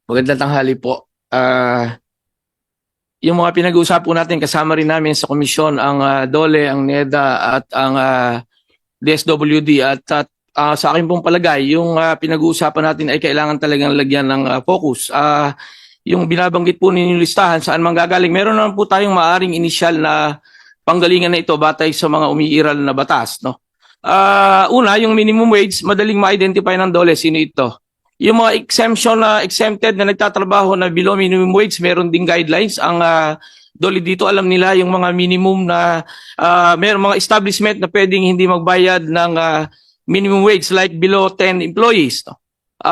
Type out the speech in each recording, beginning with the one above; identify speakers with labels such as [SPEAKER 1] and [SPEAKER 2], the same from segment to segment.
[SPEAKER 1] Magandang tanghali po. Yung mga pinag-uusapan po natin, kasama rin namin sa komisyon ang DOLE, ang NEDA at ang DSWD at sa akin pong palagay, yung pinag-uusapan natin ay kailangan talagang lagyan ng focus. Yung binabanggit po ninyong listahan, saan manggagaling, meron naman po tayong maaring initial na panggalingan na ito batay sa mga umiiral na batas. No? Una, yung minimum wage, madaling ma-identify ng DOLE, sino ito? Yung mga exemption na exempted na nagtatrabaho na below minimum wage, meron ding guidelines. Ang DOLE dito, alam nila yung mga minimum na meron mga establishment na pwedeng hindi magbayad ng minimum wage like below 10 employees. No?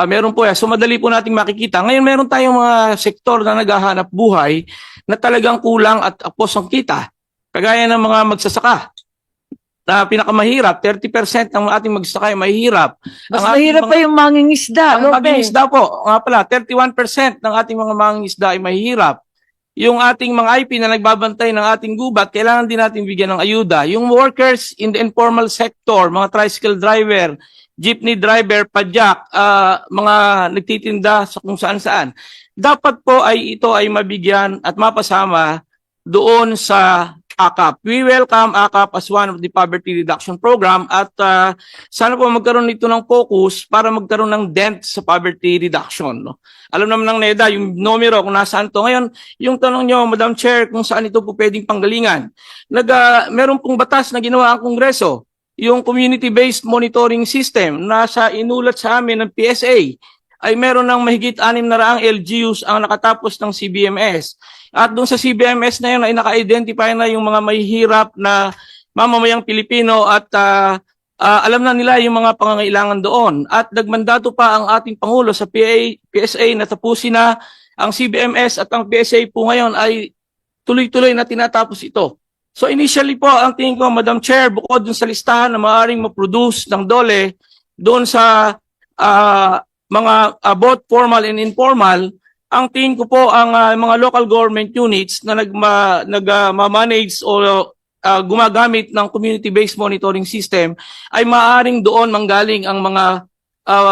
[SPEAKER 1] Meron po yan. So madali po nating makikita. Ngayon meron tayong mga sektor na naghahanap buhay na talagang kulang at apos ang kita. Kagaya ng mga magsasaka na pinakamahirap, 30% ng ating magsasaka ay mahirap.
[SPEAKER 2] Mas mahirap pa yung mangingisda.
[SPEAKER 1] Ang mangingisda po, nga pala, 31% ng ating mga mangingisda ay mahirap. Yung ating mga IP na nagbabantay ng ating gubat, kailangan din natin bigyan ng ayuda. Yung workers in the informal sector, mga tricycle driver, jeepney driver, padyak, mga nagtitinda sa kung saan-saan. Dapat po ay ito ay mabigyan at mapasama doon sa AKAP. We welcome AKAP as one of the poverty reduction program at sana po magkaroon nito ng focus para magkaroon ng dent sa poverty reduction. No? Alam naman ng NEDA, yung numero kung nasaan to. Ngayon, yung tanong nyo, Madam Chair, kung saan ito po pwedeng panggalingan. Meron pong batas na ginawa ang Kongreso, yung Community-Based Monitoring System, nasa inulat sa amin ng PSA, ay meron ng mahigit 600 LGUs ang nakatapos ng CBMS. At doon sa CBMS na yun ay naka-identify na yung mga mahihirap na mamamayang Pilipino at alam na nila yung mga pangangailangan doon. At nagmandato pa ang ating Pangulo sa PSA na tapusin na ang CBMS at ang PSA po ngayon ay tuloy-tuloy na tinatapos ito. So initially po, ang tingin ko, Madam Chair, bukod dun sa listahan na maaaring ma-produce ng DOLE doon sa mga both formal and informal, ang tingin ko po ang mga local government units na nagma-manage o gumagamit ng community-based monitoring system ay maaaring doon manggaling ang mga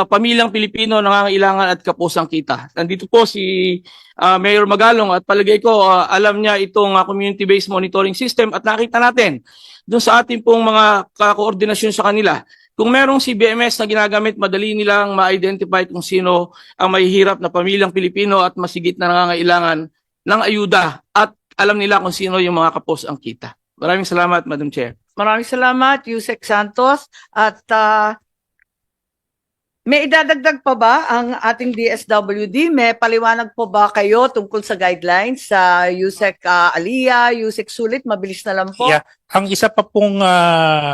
[SPEAKER 1] pamilyang Pilipino na nangangailangan at kapusang kita. Nandito po si Mayor Magalong at palagay ko alam niya itong community-based monitoring system at nakita natin doon sa ating pong mga koordinasyon sa kanila. Kung merong CBMS na ginagamit, madali nilang ma-identify kung sino ang mahihirap na pamilyang Pilipino at masigit na nangangailangan ng ayuda at alam nila kung sino yung mga kapos ang kita. Maraming salamat, Madam Chair.
[SPEAKER 2] Maraming salamat, Yusek Santos. At may idadagdag pa ba ang ating DSWD? May paliwanag po ba kayo tungkol sa guidelines sa Yusek Alia, Yusek Sulit? Mabilis na lang po.
[SPEAKER 3] Yeah. Ang isa pa pong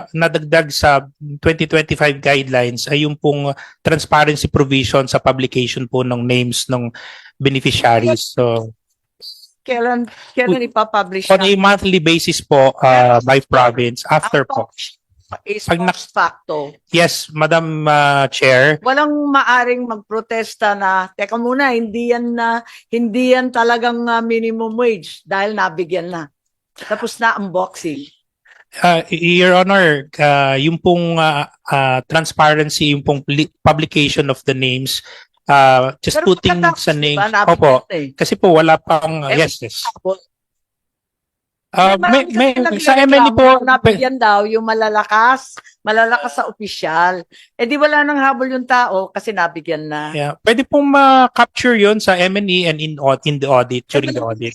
[SPEAKER 3] nadagdag sa 2025 guidelines ay yung pong transparency provision sa publication po ng names ng beneficiaries. So,
[SPEAKER 2] Kailan ipapublish
[SPEAKER 3] on a monthly basis po by province after po.
[SPEAKER 2] Is
[SPEAKER 3] Pag
[SPEAKER 2] post facto.
[SPEAKER 3] Yes, Madam Chair.
[SPEAKER 2] Walang maaring magprotesta na, teka muna, hindi yan talagang minimum wage dahil nabigyan na. Tapos na unboxing.
[SPEAKER 3] Your Honor, yung pong transparency, yung pong publication of the names, just
[SPEAKER 2] Pero
[SPEAKER 3] putting
[SPEAKER 2] pagkatapos,
[SPEAKER 3] sa names.
[SPEAKER 2] diba, nabigyan
[SPEAKER 3] Opo,
[SPEAKER 2] na eh.
[SPEAKER 3] kasi po wala pang, yes.
[SPEAKER 2] May
[SPEAKER 3] Sa MNE po,
[SPEAKER 2] nabigyan daw yung malalakas sa opisyal. Eh di wala nang habol yung tao kasi nabigyan na.
[SPEAKER 3] yeah, pwede pong ma-capture yun sa MNE and in the audit, during the audit.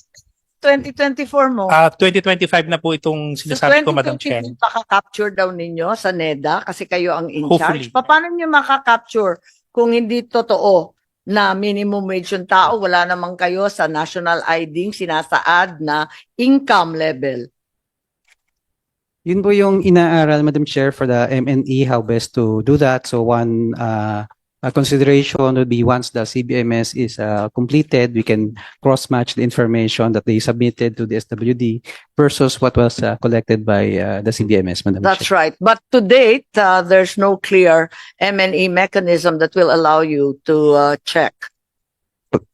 [SPEAKER 2] 2024 mo.
[SPEAKER 3] 2025 na po itong sinasabi ko, Madam Chair.
[SPEAKER 2] Maka-capture daw ninyo sa NEDA kasi kayo ang in
[SPEAKER 3] Hopefully.
[SPEAKER 2] charge. Paano nyo maka-capture kung hindi totoo na minimum wage yung tao, wala naman kayo sa national ID sinasaad na income level?
[SPEAKER 4] Yun po yung inaaral, Madam Chair, for the MNE, how best to do that. So one consideration would be once the CBMS is completed, we can cross-match the information that they submitted to the SWD versus what was collected by the CBMS, Madam
[SPEAKER 2] That's
[SPEAKER 4] Chair.
[SPEAKER 2] right. But to date, there's no clear MNE mechanism that will allow you to check.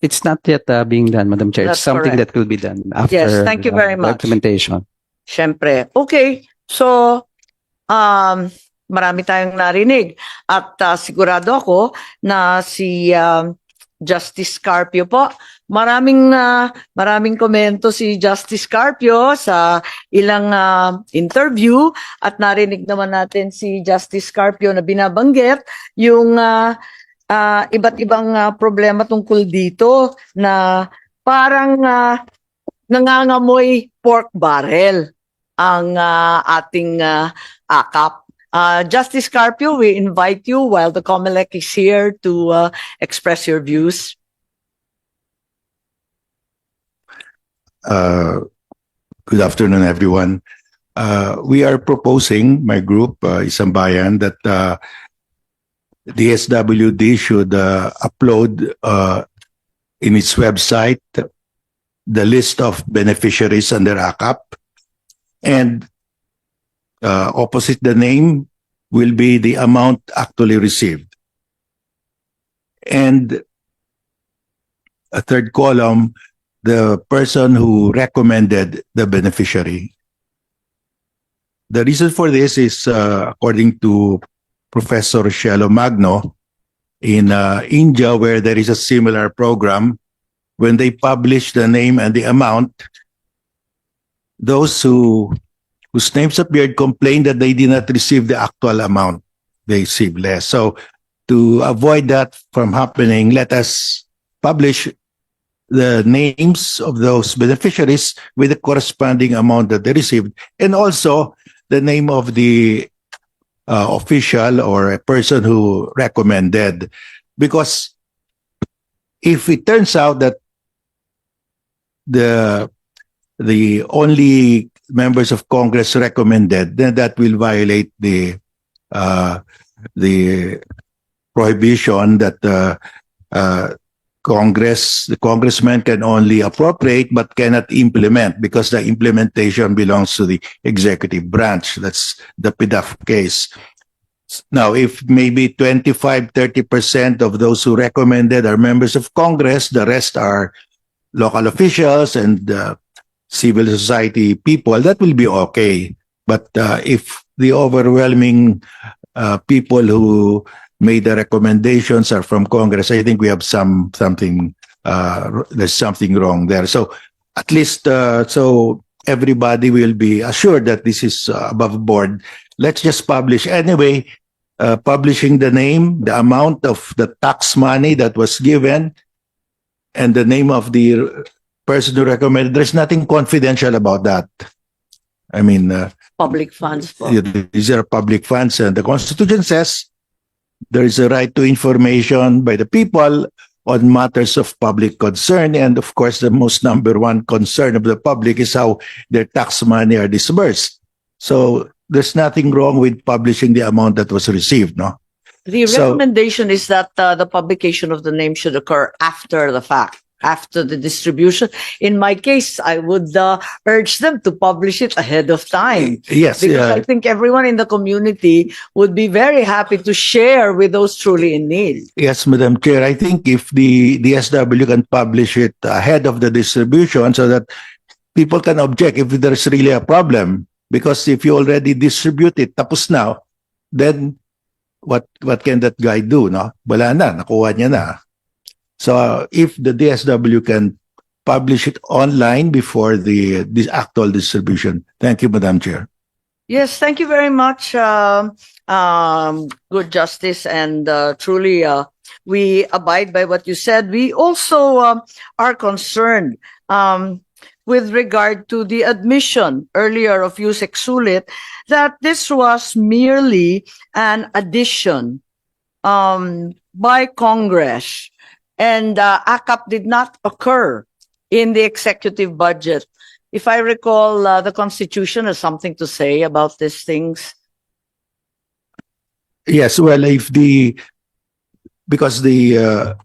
[SPEAKER 4] It's not yet being done, Madam Chair.
[SPEAKER 2] That's
[SPEAKER 4] It's something
[SPEAKER 2] correct.
[SPEAKER 4] that will be done after
[SPEAKER 2] Yes, thank you very
[SPEAKER 4] the
[SPEAKER 2] much.
[SPEAKER 4] implementation.
[SPEAKER 2] Siyempre. Okay. So, marami tayong narinig at sigurado ako na si Justice Carpio po. Maraming komento si Justice Carpio sa ilang interview at narinig naman natin si Justice Carpio na binabanggit yung iba't ibang problema tungkol dito na parang nangangamoy pork barrel ang ating AKAP. Justice Carpio, we invite you while the COMELEC is here to express your views.
[SPEAKER 5] Good afternoon, everyone. We are proposing, my group, Isang Bayan, that the SWD should upload in its website the list of beneficiaries under AKAP, and opposite the name will be the amount actually received. And a third column, the person who recommended the beneficiary. The reason for this is, according to Professor Cielo Magno, in India, where there is a similar program, when they publish the name and the amount, those whose names appeared complained that they did not receive the actual amount. They received less. So to avoid that from happening, let us publish the names of those beneficiaries with the corresponding amount that they received, and also the name of the official or a person who recommended. Because if it turns out that the only members of Congress recommended, then that will violate the prohibition that the congressman can only appropriate but cannot implement, because the implementation belongs to the executive branch. That's the PDAF case. Now, if maybe 25-30% of those who recommended are members of Congress, the rest are local officials and civil society people, that will be okay. But if the overwhelming people who made the recommendations are from Congress, I think we have something there's something wrong there. So at least so everybody will be assured that this is above board. Let's just publish anyway. Publishing the name, the amount of the tax money that was given, and the name of the person who recommended. There's nothing confidential about that. I mean,
[SPEAKER 2] Public funds po.
[SPEAKER 5] these are public funds, and the Constitution says there is a right to information by the people on matters of public concern. And of course, the most number one concern of the public is how their tax money are disbursed. So there's nothing wrong with publishing the amount that was received, no?
[SPEAKER 2] The
[SPEAKER 5] So-
[SPEAKER 2] recommendation is that the publication of the name should occur after the fact, after the distribution. In my case, I would urge them to publish it ahead of time.
[SPEAKER 5] Yes,
[SPEAKER 2] Because I think everyone in the community would be very happy to share with those truly in need.
[SPEAKER 5] yes, Madam Chair. I think if the DSW can publish it ahead of the distribution so that people can object if there's really a problem. Because if you already distribute it, tapos na, then what can that guy do, no? Wala na, nakuha niya na. So if the DSW can publish it online before the actual distribution. Thank you, Madam Chair.
[SPEAKER 2] Yes, thank you very much, good Justice, and truly we abide by what you said. We also are concerned with regard to the admission earlier of Yusek Sulit that this was merely an addition by Congress, and AKAP did not occur in the executive budget. If I recall, the Constitution has something to say about these things.
[SPEAKER 5] Yes, well, because the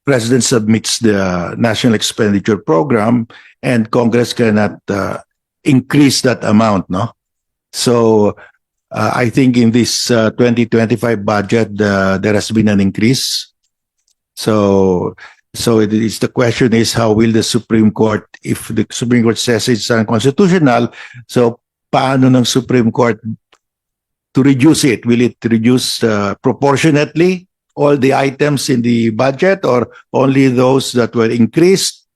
[SPEAKER 5] President submits the National Expenditure Program, and Congress cannot increase that amount, no? So I think in this 2025 budget, there has been an increase. So the question is, how will the Supreme Court, if the Supreme Court says it's unconstitutional, so paano ng Supreme Court to reduce it? Will it reduce proportionately all the items in the budget or only those that were increased?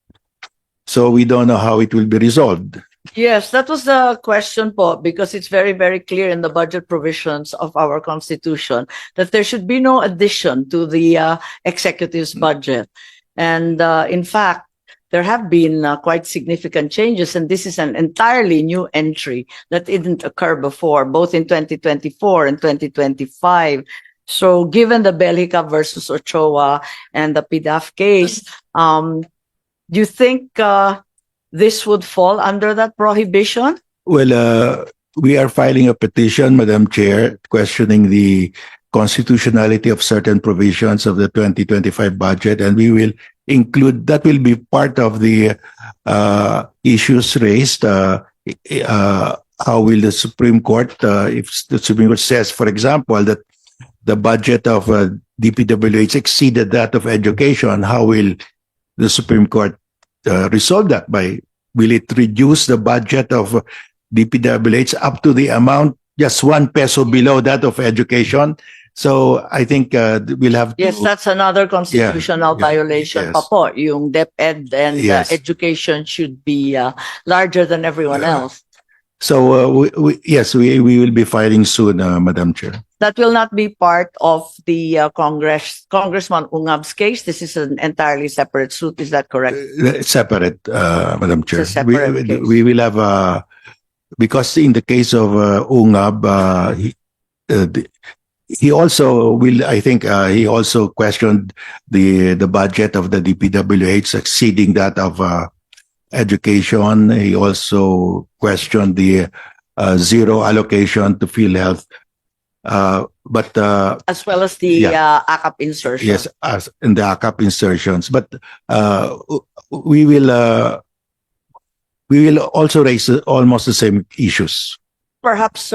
[SPEAKER 5] So we don't know how it will be resolved.
[SPEAKER 2] Yes, that was the question po, because it's very, very clear in the budget provisions of our constitution that there should be no addition to the executive's budget. And in fact, there have been quite significant changes, and this is an entirely new entry that didn't occur before, both in 2024 and 2025. So given the Bellica versus Ochoa and the PDAF case, do you think this would fall under that prohibition?
[SPEAKER 5] Well, we are filing a petition, Madam Chair, questioning the constitutionality of certain provisions of the 2025 budget, and we will include, that will be part of the issues raised. How will the Supreme Court, if the Supreme Court says, for example, that the budget of DPWH exceeded that of education, how will the Supreme Court resolve that? Will it reduce the budget of DPWH up to the amount just 1 peso below that of education? So I think we'll have to.
[SPEAKER 2] Yes, that's another constitutional
[SPEAKER 5] yeah,
[SPEAKER 2] violation
[SPEAKER 5] yes.
[SPEAKER 2] pa po. Yung DepEd and
[SPEAKER 5] Yes.
[SPEAKER 2] education should be larger than everyone else.
[SPEAKER 5] So yes, we will be filing soon, Madam Chair.
[SPEAKER 2] That will not be part of the Congressman Ungab's case. This is an entirely separate suit. Is that correct?
[SPEAKER 5] Separate, Madam Chair.
[SPEAKER 2] It's a separate case.
[SPEAKER 5] We will have because in the case of Ungab, he also will. I think he also questioned the budget of the DPWH exceeding that of education. He also questioned the zero allocation to PhilHealth. But
[SPEAKER 2] As well as the AKAP insertion.
[SPEAKER 5] yes, as in the AKAP insertions. But we will also raise almost the same issues.
[SPEAKER 2] Perhaps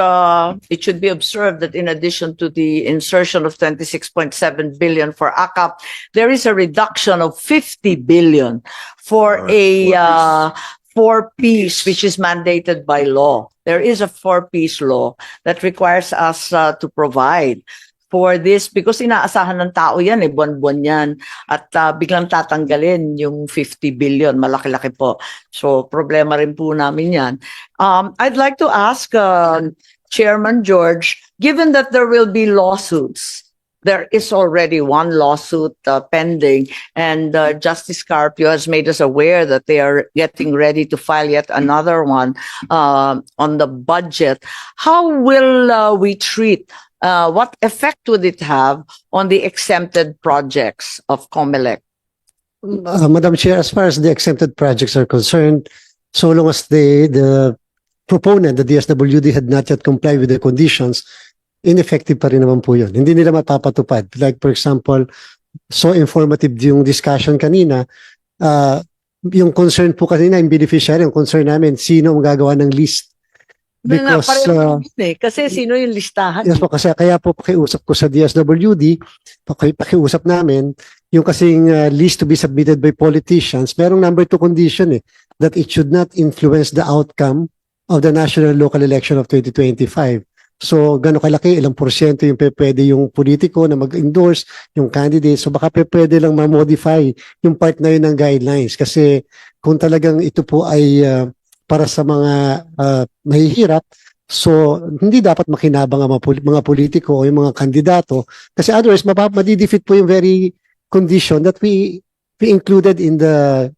[SPEAKER 2] it should be observed that in addition to the insertion of 26.7 billion for AKAP, there is a reduction of 50 billion for a four-piece, which is mandated by law. There is a four-piece law that requires us to provide for this because inaasahan ng tao yan, buwan-buwan yan. At biglang tatanggalin yung 50 billion, malaki-laki po. So problema rin po namin yan. I'd like to ask Chairman George, given that there will be lawsuits, there is already one lawsuit pending, and Justice Carpio has made us aware that they are getting ready to file yet another one on the budget. How will we treat, what effect would it have on the exempted projects of COMELEC?
[SPEAKER 6] Madam Chair, as far as the exempted projects are concerned, so long as the proponent, the DSWD, had not yet complied with the conditions, ineffective pa rin naman po yun. Hindi nila mapapatupad. Like for example, so informative yung discussion kanina, yung concern po kanina, yung beneficiary, yung concern namin, sino ang gagawa ng list. Because,
[SPEAKER 2] kasi sino yung listahan?
[SPEAKER 6] yes po, kasi kaya po pakiusap ko sa DSWD, pakiusap namin, yung kasing list to be submitted by politicians, merong number 2 condition that it should not influence the outcome of the national local election of 2025. So, gano'ng kalaki, ilang porsyento yung pwede yung politiko na mag-endorse, yung candidate. So, baka pwede lang ma-modify yung part na yun ng guidelines. Kasi kung talagang ito po ay para sa mga mahihirap, so hindi dapat makinabang ang mga politiko o yung mga kandidato. Kasi otherwise, madidefeat po yung very condition that we included in the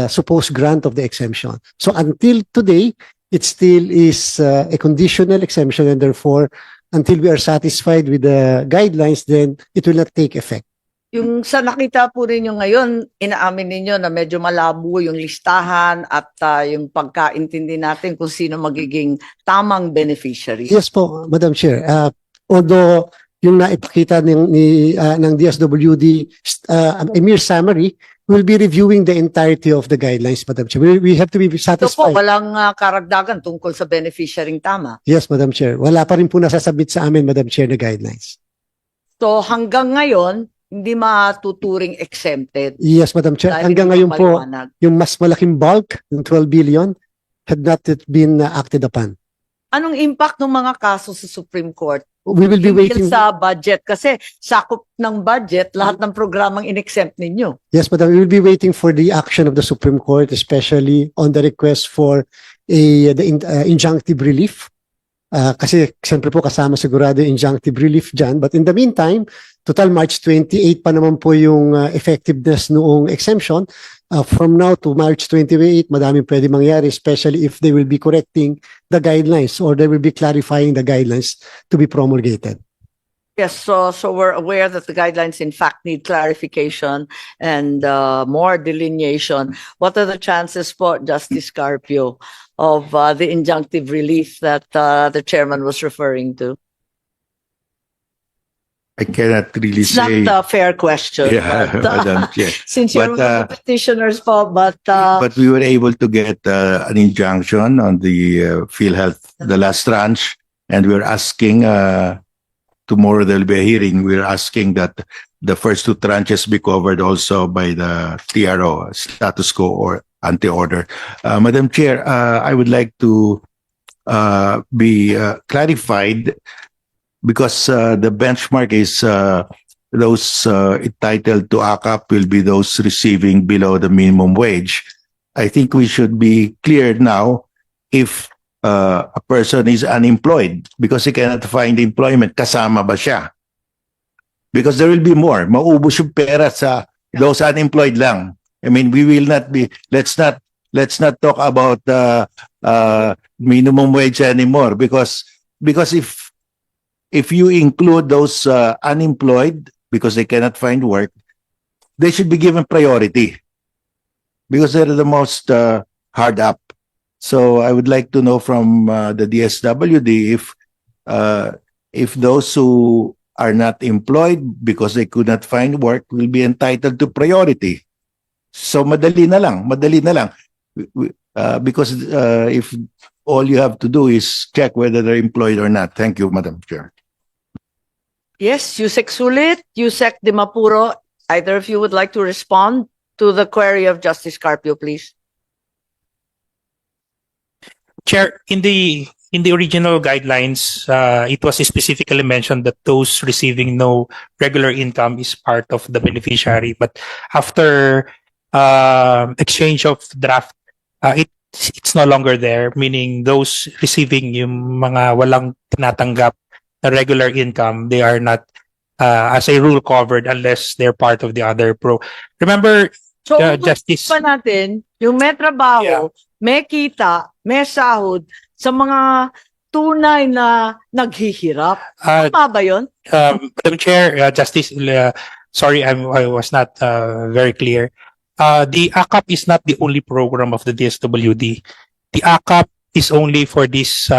[SPEAKER 6] supposed grant of the exemption. So, until today, it still is a conditional exemption, and therefore, until we are satisfied with the guidelines, then it will not take effect.
[SPEAKER 2] Yung sa nakita po rin yung ngayon, inaamin ninyo na medyo malabo yung listahan at yung pagkaintindi natin kung sino magiging tamang beneficiary.
[SPEAKER 6] Yes po, Madam Chair. Although yung naipakita ng DSWD, a mere summary, we'll be reviewing the entirety of the guidelines, Madam Chair. We have to be
[SPEAKER 2] Ito po,
[SPEAKER 6] satisfied.
[SPEAKER 2] walang karagdagan tungkol sa beneficiarying tama.
[SPEAKER 6] Yes, Madam Chair. Wala pa rin po nasasabit sa amin, Madam Chair, na guidelines.
[SPEAKER 2] So hanggang ngayon, hindi matuturing exempted.
[SPEAKER 6] Yes, Madam Chair.
[SPEAKER 2] Dahil
[SPEAKER 6] Hanggang
[SPEAKER 2] hindi
[SPEAKER 6] ngayon
[SPEAKER 2] pa
[SPEAKER 6] po,
[SPEAKER 2] maliwanag.
[SPEAKER 6] yung mas malaking bulk, yung 12 billion, had not yet been acted upon.
[SPEAKER 2] Anong impact ng mga kaso sa Supreme Court?
[SPEAKER 6] we will be
[SPEAKER 2] Hinggil
[SPEAKER 6] waiting.
[SPEAKER 2] sa budget kasi sakop ng budget lahat ng programang in-exempt ninyo.
[SPEAKER 6] Yes, madam, we will be waiting for the action of the Supreme Court, especially on the request for injunctive relief. Kasi siyempre po kasama sigurado yung injunctive relief dyan. But in the meantime, total March 28 pa naman po yung effectiveness noong exemption. From now to March 28, madaming pwede mangyari, especially if they will be correcting the guidelines or they will be clarifying the guidelines to be promulgated.
[SPEAKER 2] Yes, so we're aware that the guidelines in fact need clarification and more delineation. What are the chances po, Justice Carpio, of the injunctive relief that the chairman was referring to?
[SPEAKER 5] I cannot really
[SPEAKER 2] It's
[SPEAKER 5] say.
[SPEAKER 2] not a fair question.
[SPEAKER 5] Yeah,
[SPEAKER 2] but,
[SPEAKER 5] Madam Chair.
[SPEAKER 2] since you're
[SPEAKER 5] But,
[SPEAKER 2] one of the petitioners po, but
[SPEAKER 5] But we were able to get an injunction on the PhilHealth, the last tranche, and we're asking, tomorrow there'll be a hearing, we're asking that the first two tranches be covered also by the TRO, status quo or anti-order. Madam Chair, I would like to be clarified because the benchmark is those entitled to ACAP will be those receiving below the minimum wage. I think we should be clear now if a person is unemployed because he cannot find employment, kasama ba siya? Because there will be more. Maubos yung pera sa those unemployed lang. I mean, we will not be, let's not talk about minimum wage anymore because if you include those unemployed because they cannot find work, they should be given priority because they're the most hard up. So I would like to know from the DSWD if those who are not employed because they could not find work will be entitled to priority. So madali na lang. Because if all you have to do is check whether they're employed or not. Thank you, Madam Chair.
[SPEAKER 2] yes, Yusek Sulit, Yusek Di Mapuro, either of you would like to respond to the query of Justice Carpio, please?
[SPEAKER 3] Chair, in the original guidelines, it was specifically mentioned that those receiving no regular income is part of the beneficiary. But after exchange of draft, it's no longer there, meaning those receiving yung mga walang tinatanggap na regular income, they are not, as a rule, covered unless they're part of the other pro. Remember,
[SPEAKER 2] So,
[SPEAKER 3] Justice,
[SPEAKER 2] pa natin, yung may trabaho, may kita, may sahod sa mga tunay na naghihirap. Tama ba yun?
[SPEAKER 3] Madam Chair, Justice, sorry, I was not very clear. The ACAP is not the only program of the DSWD. The ACAP is only for these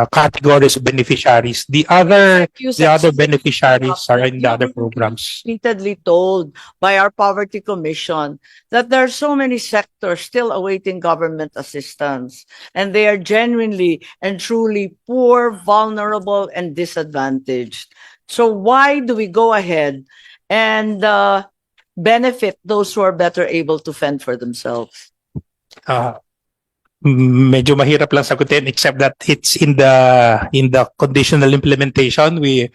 [SPEAKER 3] categories of beneficiaries. The other beneficiaries are in the other programs.
[SPEAKER 2] Repeatedly told by our poverty commission that there are so many sectors still awaiting government assistance, and they are genuinely and truly poor, vulnerable, and disadvantaged. So why do we go ahead and benefit those who are better able to fend for themselves?
[SPEAKER 3] Medyo mahirap lang sagutin except that it's in the conditional implementation. We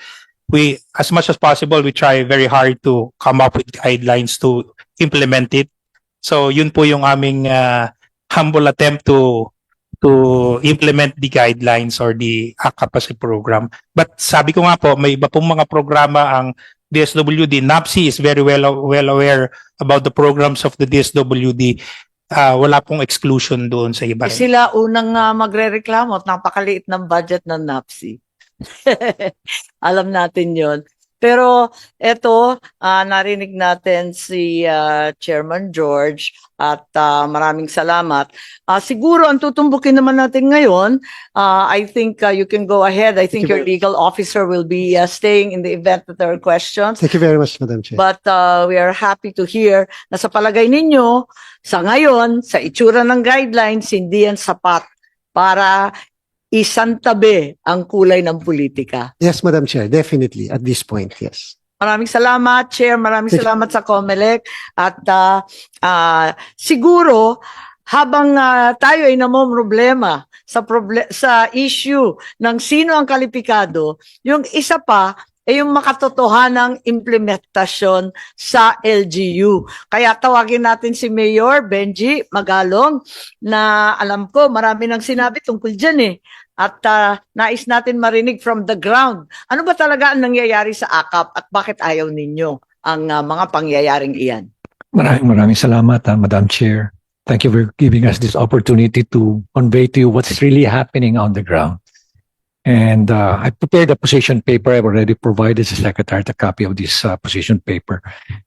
[SPEAKER 3] as much as possible we try very hard to come up with guidelines to implement it. So yun po yung aming humble attempt to implement the guidelines or the ACAP program. But sabi ko nga po, may iba pong mga programa ang DSWD. NAPSI is very well aware about the programs of the DSWD. Wala pong exclusion doon sa iba.
[SPEAKER 2] Sila unang magrereklamo at napakaliit ng budget ng NAPSI. Alam natin yon. Pero eto, narinig natin si Chairman George at maraming salamat. Siguro ang tutumbukin naman natin ngayon, I think you can go ahead. I think
[SPEAKER 6] Thank you
[SPEAKER 2] your legal officer will be staying in the event that there are questions.
[SPEAKER 6] Thank you very much, Madam Chair.
[SPEAKER 2] But we are happy to hear na sa palagay ninyo, sa ngayon, sa itsura ng guidelines, hindi yan sapat para isantabi ang kulay ng politika.
[SPEAKER 6] Yes, Madam Chair, definitely at this point, yes.
[SPEAKER 2] Maraming salamat, Chair. Maraming salamat sa COMELEC. At siguro, habang tayo ay namomroblema sa issue ng sino ang kalipikado, yung isa pa ay yung makatotohanang implementasyon sa LGU. Kaya tawagin natin si Mayor Benji Magalong na alam ko marami nang sinabi tungkol dyan eh. At nais natin marinig from the ground. Ano ba talaga ang nangyayari sa AKAP at bakit ayaw ninyo ang mga pangyayaring iyan?
[SPEAKER 7] Maraming salamat, Madam Chair. Thank you for giving us this opportunity to convey to you what's really happening on the ground. And I prepared a position paper. I've already provided the Secretary a copy of this position paper.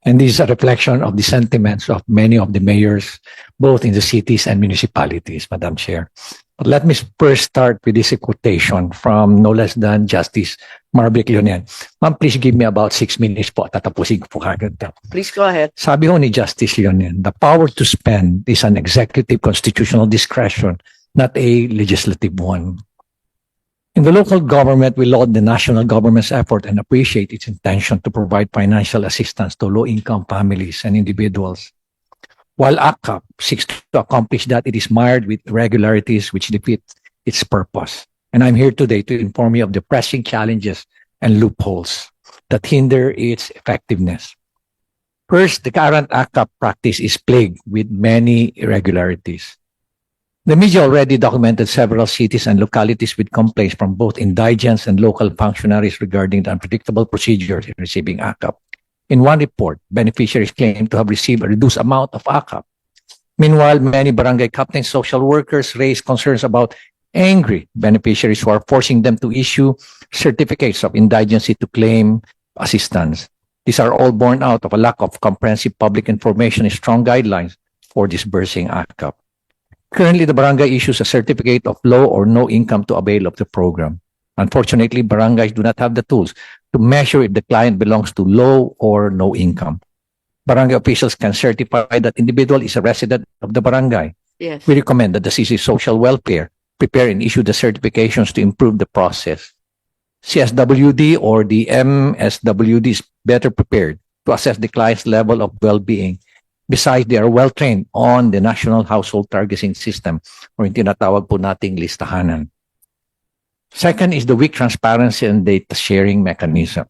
[SPEAKER 7] And this is a reflection of the sentiments of many of the mayors, both in the cities and municipalities, Madam Chair. But let me first start with this quotation from no less than Justice Marvick Leonen. Ma'am, please give me about 6 minutes po. Tatapusin ko po kagad.
[SPEAKER 2] Please go ahead.
[SPEAKER 7] Sabi ho ni Justice Leonen, the power to spend is an executive constitutional discretion, not a legislative one. In the local government, we laud the national government's effort and appreciate its intention to provide financial assistance to low-income families and individuals. While AKAP seeks to accomplish that, it is mired with irregularities which defeat its purpose. And I'm here today to inform you of the pressing challenges and loopholes that hinder its effectiveness. First, the current AKAP practice is plagued with many irregularities. The media already documented several cities and localities with complaints from both indigents and local functionaries regarding the unpredictable procedures in receiving AKAP. In one report, beneficiaries claimed to have received a reduced amount of AKAP. Meanwhile, many barangay captains, social workers raised concerns about angry beneficiaries who are forcing them to issue certificates of indigency to claim assistance. These are all born out of a lack of comprehensive public information and strong guidelines for disbursing AKAP. Currently, the barangay issues a certificate of low or no income to avail of the program. Unfortunately, barangays do not have the tools to measure if the client belongs to low or no income. Barangay officials can certify that individual is a resident of the barangay.
[SPEAKER 2] Yes.
[SPEAKER 7] We recommend that the CC Social Welfare prepare and issue the certifications to improve the process. CSWD or the MSWD is better prepared to assess the client's level of well-being. Besides, they are well-trained on the National Household Targeting System or yung tinatawag po nating listahanan. Second is the weak transparency and data sharing mechanism.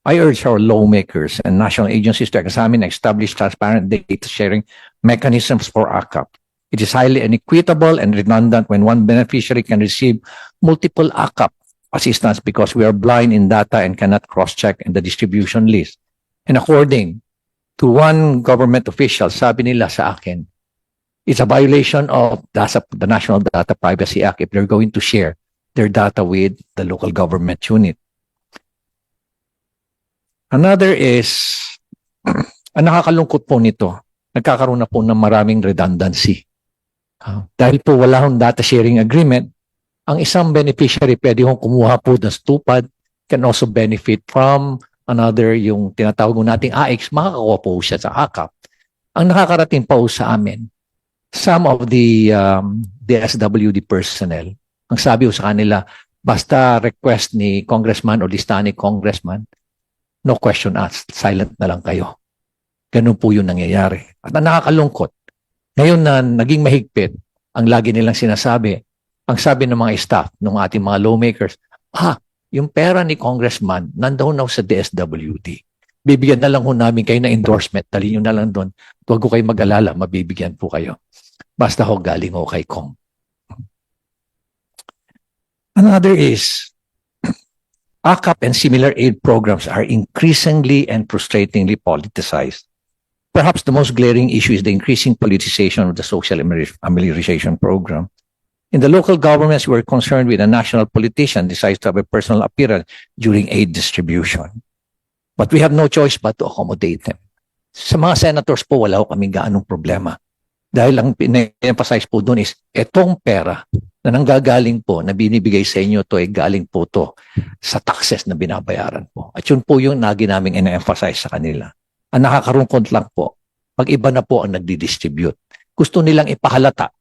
[SPEAKER 7] I urge our lawmakers and national agencies to examine and establish transparent data sharing mechanisms for AKAP. It is highly inequitable and redundant when one beneficiary can receive multiple AKAP assistance because we are blind in data and cannot cross-check in the distribution list. And according to one government official, sabi nila sa akin, it's a violation of the National Data Privacy Act if they're going to share their data with the local government unit. Another is, ang nakakalungkot po nito, nagkakaroon na po ng maraming redundancy. Dahil po wala hong data sharing agreement, ang isang beneficiary pwede hong kumuha po ng stupad, can also benefit from another, yung tinatawag nating AX, makakakuha po siya sa AKAP. Ang nakakarating po sa amin, some of the SWD personnel, ang sabi ko sa kanila, basta request ni congressman o lista ni congressman, no question asked, silent na lang kayo. Ganun po yung nangyayari. At ang nakakalungkot, ngayon na naging mahigpit, ang lagi nilang sinasabi, ang sabi ng mga staff, ng ating mga lawmakers, yung pera ni congressman, nandoon na sa DSWD. Bibigyan na lang ho namin kayo na endorsement, dali nyo na lang doon. Huwag ko kayo mag-alala, mabibigyan po kayo. Basta ho galing ho kay Kong. Another is, AKAP and similar aid programs are increasingly and frustratingly politicized. Perhaps the most glaring issue is the increasing politicization of the social amelioration program. In the local governments, we are concerned with a national politician decides to have a personal appearance during aid distribution. But we have no choice but to accommodate them. Sa mga senators po, wala ko kaming gaanong problema. Dahil ang pina-emphasize po doon is, etong pera na nanggagaling po, na binibigay sa inyo to ay galing po to sa taxes na binabayaran po. At yun po yung lagi namin ina-emphasize sa kanila. Ang nakakarungkot lang po, pag iba na po ang nagdi-distribute. Gusto nilang ipahalata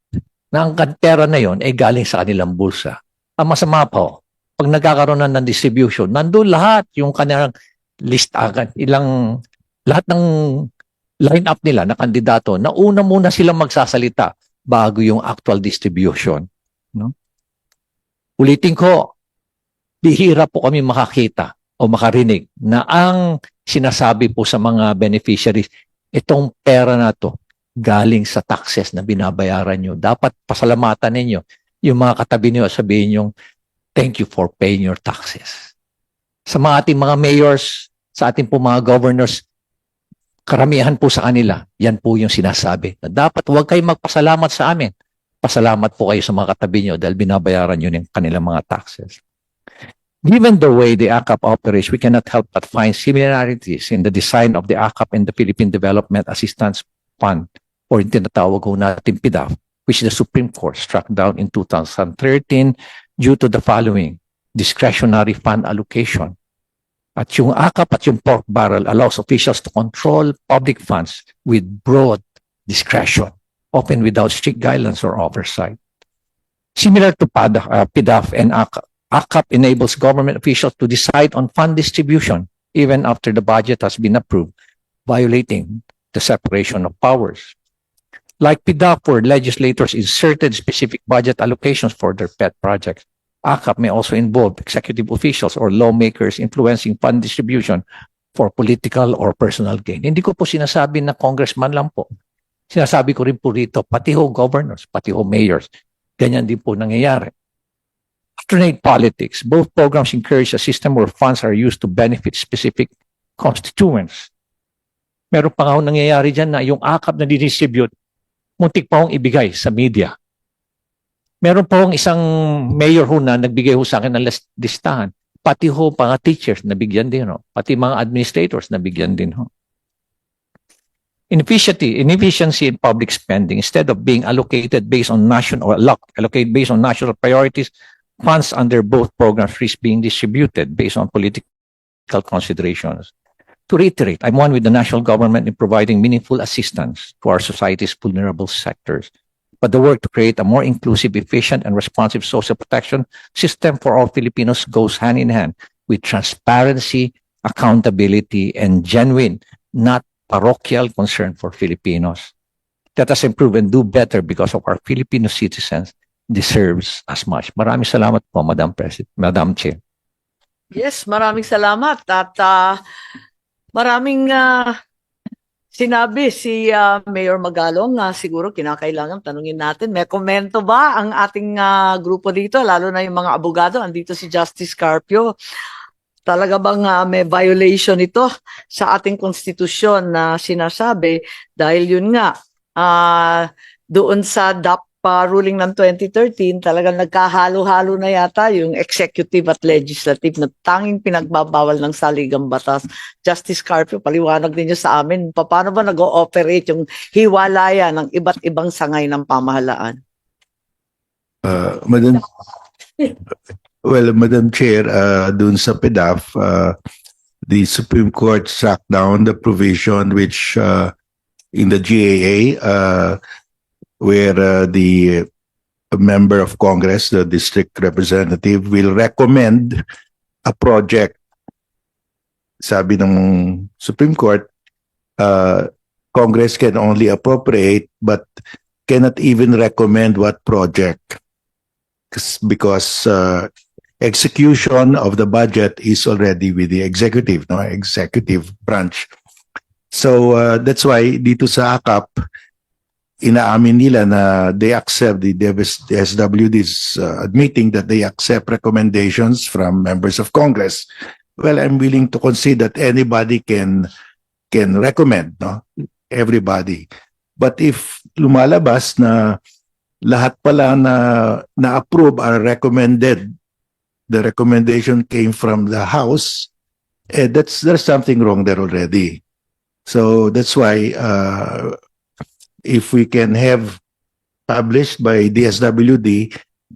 [SPEAKER 7] na ang pera na yon ay galing sa kanilang bulsa. Ang masama po, pag nagkakaroon na ng distribution, nandun lahat yung kanilang listahan, lahat ng line-up nila na kandidato, na una muna silang magsasalita bago yung actual distribution. No? Ulitin ko, bihira po kami makakita o makarinig na ang sinasabi po sa mga beneficiaries, itong pera na to galing sa taxes na binabayaran nyo. Dapat pasalamatan ninyo yung mga katabi nyo, sabihin yung thank you for paying your taxes. Sa mga ating mga mayors, sa ating po mga governors, karamihan po sa kanila, yan po yung sinasabi. Na dapat huwag kayong magpasalamat sa amin. Pasalamat po kayo sa mga katabi nyo dahil binabayaran nyo yung kanilang mga taxes. Given the way the AKAP operates, we cannot help but find similarities in the design of the AKAP and the Philippine Development Assistance Fund, or yung tinatawag ko natin PDAF, which the Supreme Court struck down in 2013 due to the following: discretionary fund allocation. At yung AKAP at yung pork barrel allows officials to control public funds with broad discretion, often without strict guidelines or oversight. Similar to PDAF and AKAP enables government officials to decide on fund distribution even after the budget has been approved, violating the separation of powers. Like PDAF, where legislators inserted specific budget allocations for their pet projects, AKAP may also involve executive officials or lawmakers influencing fund distribution for political or personal gain. Hindi ko po sinasabi na congressman lang po. Sinasabi ko rin po rito, pati ho governors, pati ho mayors. Ganyan din po nangyayari. Alternate politics. Both programs encourage a system where funds are used to benefit specific constituents. Meron pa nga ho nangyayari dyan na yung AKAP na didistribute, muntik pa hong ibigay sa media. Meron pa hong isang mayor ho na nagbigay ho sa akin ng listahan. Pati ho mga teachers nabigyan din ho. Pati mga administrators nabigyan din ho. Inefficiency in public spending, instead of being allocated based on allocated based on national priorities, funds under both programs risk being distributed based on political considerations. To reiterate, I'm one with the national government in providing meaningful assistance to our society's vulnerable sectors. But the work to create a more inclusive, efficient, and responsive social protection system for all Filipinos goes hand in hand with transparency, accountability, and genuine, not parochial concern for Filipinos. Let us improve and do better because of our Filipino citizens deserves as much. Maraming salamat po, Madam President, Madam Chair.
[SPEAKER 2] Yes, maraming salamat at maraming sinabi si Mayor Magalong. Siguro kinakailangan tanungin natin, may komento ba ang ating grupo dito, lalo na yung mga abogado? Andito si Justice Carpio. Talaga bang may violation ito sa ating konstitusyon na sinasabi dahil yun nga doon sa DAP ruling ng 2013, talagang nagkahalo-halo na yata yung executive at legislative na tanging pinagbabawal ng saligang batas. Justice Carpio, paliwanag ninyo sa amin, paano ba nag-ooperate yung hiwalaya ng iba't ibang sangay ng pamahalaan?
[SPEAKER 5] Madam Chair, dun sa PDAF, the Supreme Court struck down the provision which in the GAA where the member of Congress, the district representative, will recommend a project. Sabi ng Supreme Court, Congress can only appropriate but cannot even recommend what project because execution of the budget is already with the executive branch. So that's why dito sa AKAP, inaamin nila na they accept the SWD's admitting that they accept recommendations from members of Congress. Well, I'm willing to concede that anybody can recommend, no? Everybody. But if lumalabas na lahat pala na approve are recommended, the recommendation came from the House, there's something wrong there already. So that's why if we can have published by DSWD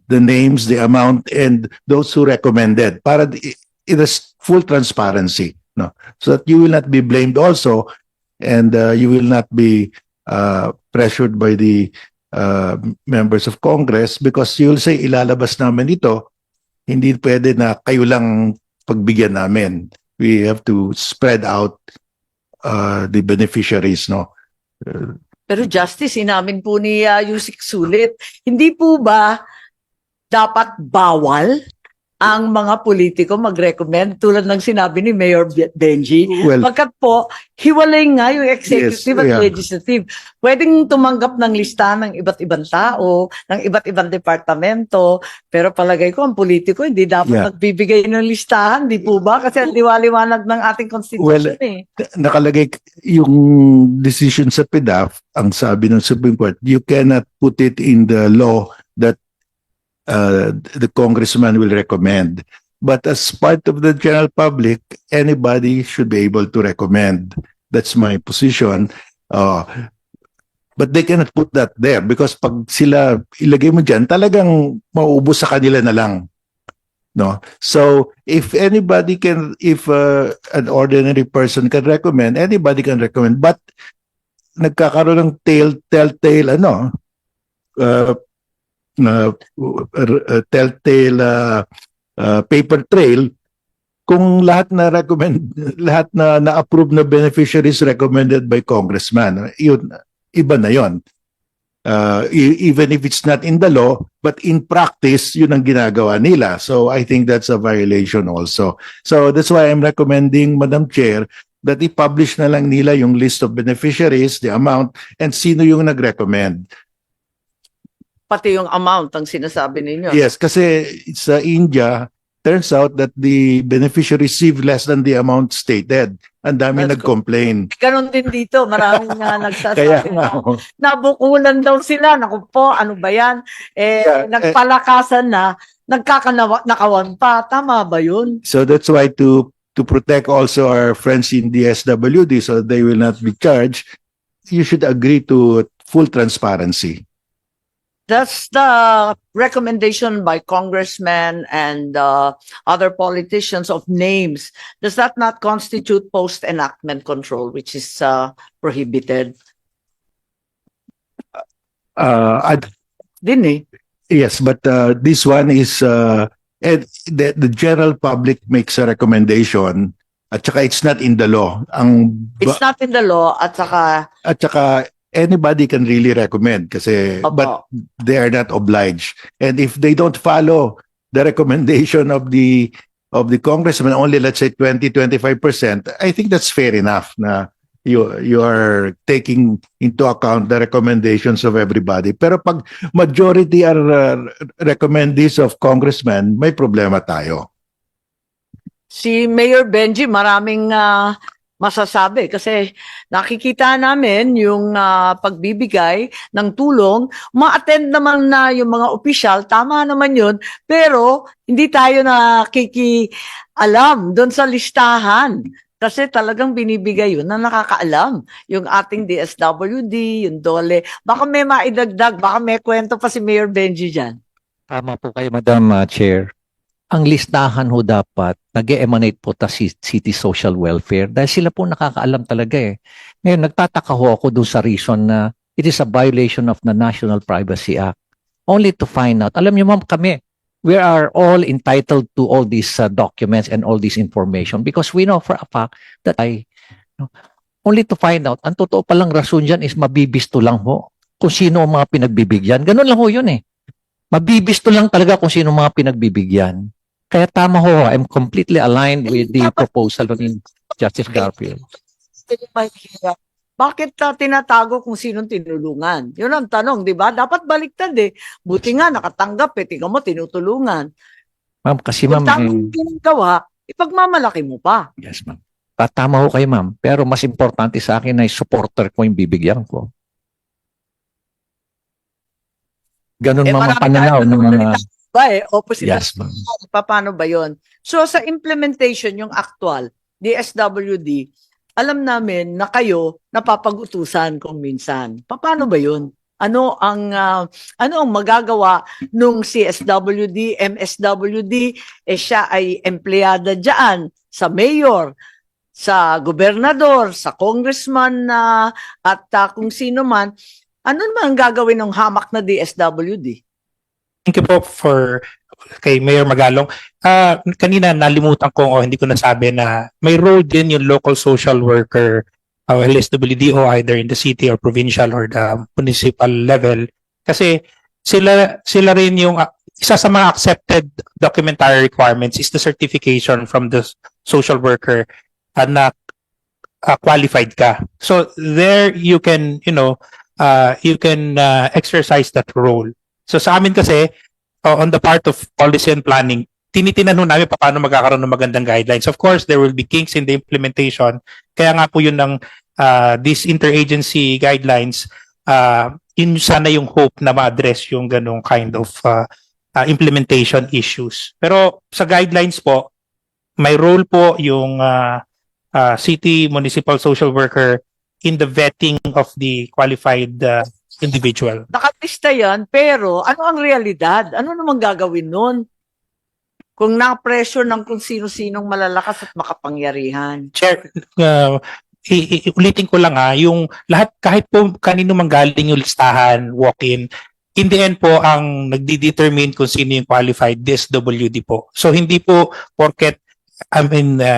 [SPEAKER 5] the names, the amount, and those who recommended, para it is full transparency, no, so that you will not be blamed also, and you will not be pressured by the members of Congress because you'll say ilalabas namin ito, hindi pwede na kayo lang pagbigyan namin. We have to spread out the beneficiaries, no.
[SPEAKER 2] Pero Justice, inamin po ni Yusik Sulit, hindi po ba dapat bawal ang mga politiko mag-recommend tulad ng sinabi ni Mayor Benji?
[SPEAKER 5] Well,
[SPEAKER 2] Pagkat po, hiwalay nga yung executive
[SPEAKER 5] Yes,
[SPEAKER 2] at
[SPEAKER 5] yeah.
[SPEAKER 2] legislative. Pwedeng tumanggap ng listahan ng iba't ibang tao, ng iba't ibang departamento, pero palagay ko ang politiko hindi dapat
[SPEAKER 5] Yeah.
[SPEAKER 2] nagbibigay ng listahan, di po ba? Kasi ang liwaliwanag ng ating constitution
[SPEAKER 5] nakalagay yung decision sa PDAF, ang sabi ng Supreme Court, you cannot put it in the law that the congressman will recommend. But as part of the general public, anybody should be able to recommend. That's my position. But they cannot put that there because pag sila ilagay mo dyan, talagang mauubos sa kanila na lang. No? So, if anybody can, if an ordinary person can recommend, anybody can recommend. But nagkakaroon ng telltale paper trail kung lahat na recommend, lahat na na-approve na beneficiaries recommended by congressman. Yun, iba na yon. Even if it's not in the law, but in practice, yun ang ginagawa nila. So I think that's a violation also. So that's why I'm recommending, Madam Chair, that i-publish na lang nila yung list of beneficiaries, the amount, and sino yung nag-recommend.
[SPEAKER 2] Pati yung amount ang sinasabi ninyo.
[SPEAKER 5] Yes, kasi sa India, turns out that the beneficiary received less than the amount stated. Ang dami
[SPEAKER 2] That's
[SPEAKER 5] nag-complain.
[SPEAKER 2] Ganon din dito, maraming nagsasabi
[SPEAKER 5] Kaya
[SPEAKER 2] na
[SPEAKER 5] nga,
[SPEAKER 2] nabukulan daw sila. Naku po, ano ba yan? Nagpalakasan na, nakawan pa. Tama ba yun?
[SPEAKER 5] so that's why to protect also our friends in the SWD so they will not be charged, you should agree to full transparency.
[SPEAKER 2] That's the recommendation by congressmen and other politicians of names. Does that not constitute post-enactment control, which is prohibited? Din eh.
[SPEAKER 5] Yes, but this one is the general public makes a recommendation at saka it's not in the law.
[SPEAKER 2] It's not in the law at saka
[SPEAKER 5] Anybody can really recommend kasi but they are not obliged. And if they don't follow the recommendation of the congressman, only let's say 20-25%, I think that's fair enough na you are taking into account the recommendations of everybody. Pero pag majority are recommendees of congressmen, may problema tayo.
[SPEAKER 2] si Mayor Benji maraming masasabi kasi nakikita namin yung pagbibigay ng tulong, ma-attend naman na yung mga opisyal, tama naman yun, pero hindi tayo nakikialam doon sa listahan. Kasi talagang binibigay yun na nakakaalam. Yung ating DSWD, yung DOLE. Baka may maidagdag, baka may kwento pa si Mayor Benji dyan.
[SPEAKER 7] Tama po kayo, Madam Chair. Ang listahan ho dapat nag-emanate po ta City Social Welfare dahil sila po nakakaalam talaga eh. Ngayon, nagtataka ho ako doon sa reason na it is a violation of the National Privacy Act. Only to find out. Alam niyo ma'am, kami, we are all entitled to all these documents and all this information because we know for a fact that only to find out, ang totoo palang rason dyan is mabibisto lang ho kung sino ang mga pinagbibigyan. Ganun lang ho yun eh. Mabibisto lang talaga kung sino ang mga pinagbibigyan. Kaya tama ho, I'm completely aligned with the proposal ni Justice Garfield.
[SPEAKER 2] Bakit tinatago kung sinong tinulungan? Yun ang tanong, di ba? Dapat baliktad eh. Buti nga, nakatanggap eh. Tingnan mo, tinutulungan.
[SPEAKER 7] Ma'am, kasi
[SPEAKER 2] Kung
[SPEAKER 7] ma'am,
[SPEAKER 2] tamang ginagawa, ipagmamalaki mo pa.
[SPEAKER 7] yes ma'am. Tama ho kayo ma'am. Pero mas importante sa akin ay supporter ko yung bibigyan ko. Ganun ma'am ang pananaw ng mga...
[SPEAKER 2] Ba eh, opposite.
[SPEAKER 7] Yes ma'am.
[SPEAKER 2] Paano ba yon? So sa implementation, yung actual, DSWD, alam namin na kayo napapag-utusan kung minsan. Paano ba yun? Ano ang magagawa nung CSWD, MSWD, siya ay empleyada diyan sa mayor, sa gobernador, sa congressman at kung sino man. Ano naman ang gagawin ng hamak na DSWD?
[SPEAKER 3] Thank you po for kay Mayor Magalong. Kanina nalimutan ko o hindi ko nasabi na may role din yung local social worker LSWDO either in the city or provincial or the municipal level. Kasi sila rin yung isa sa mga accepted documentary requirements is the certification from the social worker na qualified ka. So there you can, exercise that role. So sa amin kasi, on the part of policy and planning, tinitinan namin paano magkakaroon ng magandang guidelines. Of course, there will be kinks in the implementation. Kaya nga po yun ng these interagency guidelines, yun sana yung hope na ma-address yung ganong kind of implementation issues. Pero sa guidelines po, may role po yung city municipal social worker in the vetting of the qualified individual.
[SPEAKER 2] Nakalista yan, pero ano ang realidad? Ano naman gagawin nun? Kung na-pressure ng kung sino-sinong malalakas at makapangyarihan.
[SPEAKER 3] Chair, ulitin ko lang yung lahat, kahit po kanino manggaling yung listahan, walk-in, in the end po, ang nagdi-determine kung sino yung qualified, DSWD po. So, hindi po porket,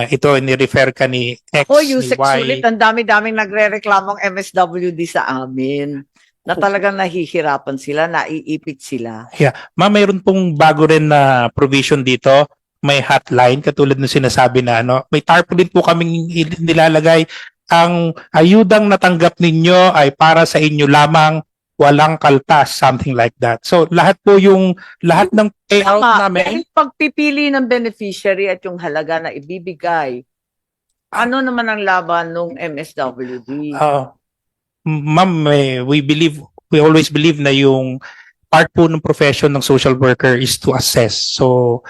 [SPEAKER 3] ito, ni-refer ka ni X, ni
[SPEAKER 2] Yusek
[SPEAKER 3] Y.
[SPEAKER 2] Sulit, ang dami-daming nagre-reklamong MSWD sa amin na talagang nahihirapan sila, naiipit sila.
[SPEAKER 3] Ma'am, mayroon pong bago rin na provision dito. May hotline, katulad ng sinasabi na may tarpaulin po kaming nilalagay. Ang ayudang natanggap ninyo ay para sa inyo lamang, walang kaltas, something like that. So, lahat ng payout
[SPEAKER 2] Tama,
[SPEAKER 3] namin,
[SPEAKER 2] yung pagpipili ng beneficiary at yung halaga na ibibigay, ano naman ang laban ng MSWD?
[SPEAKER 3] ma'am, we always believe na yung part po ng profession ng social worker is to assess. So,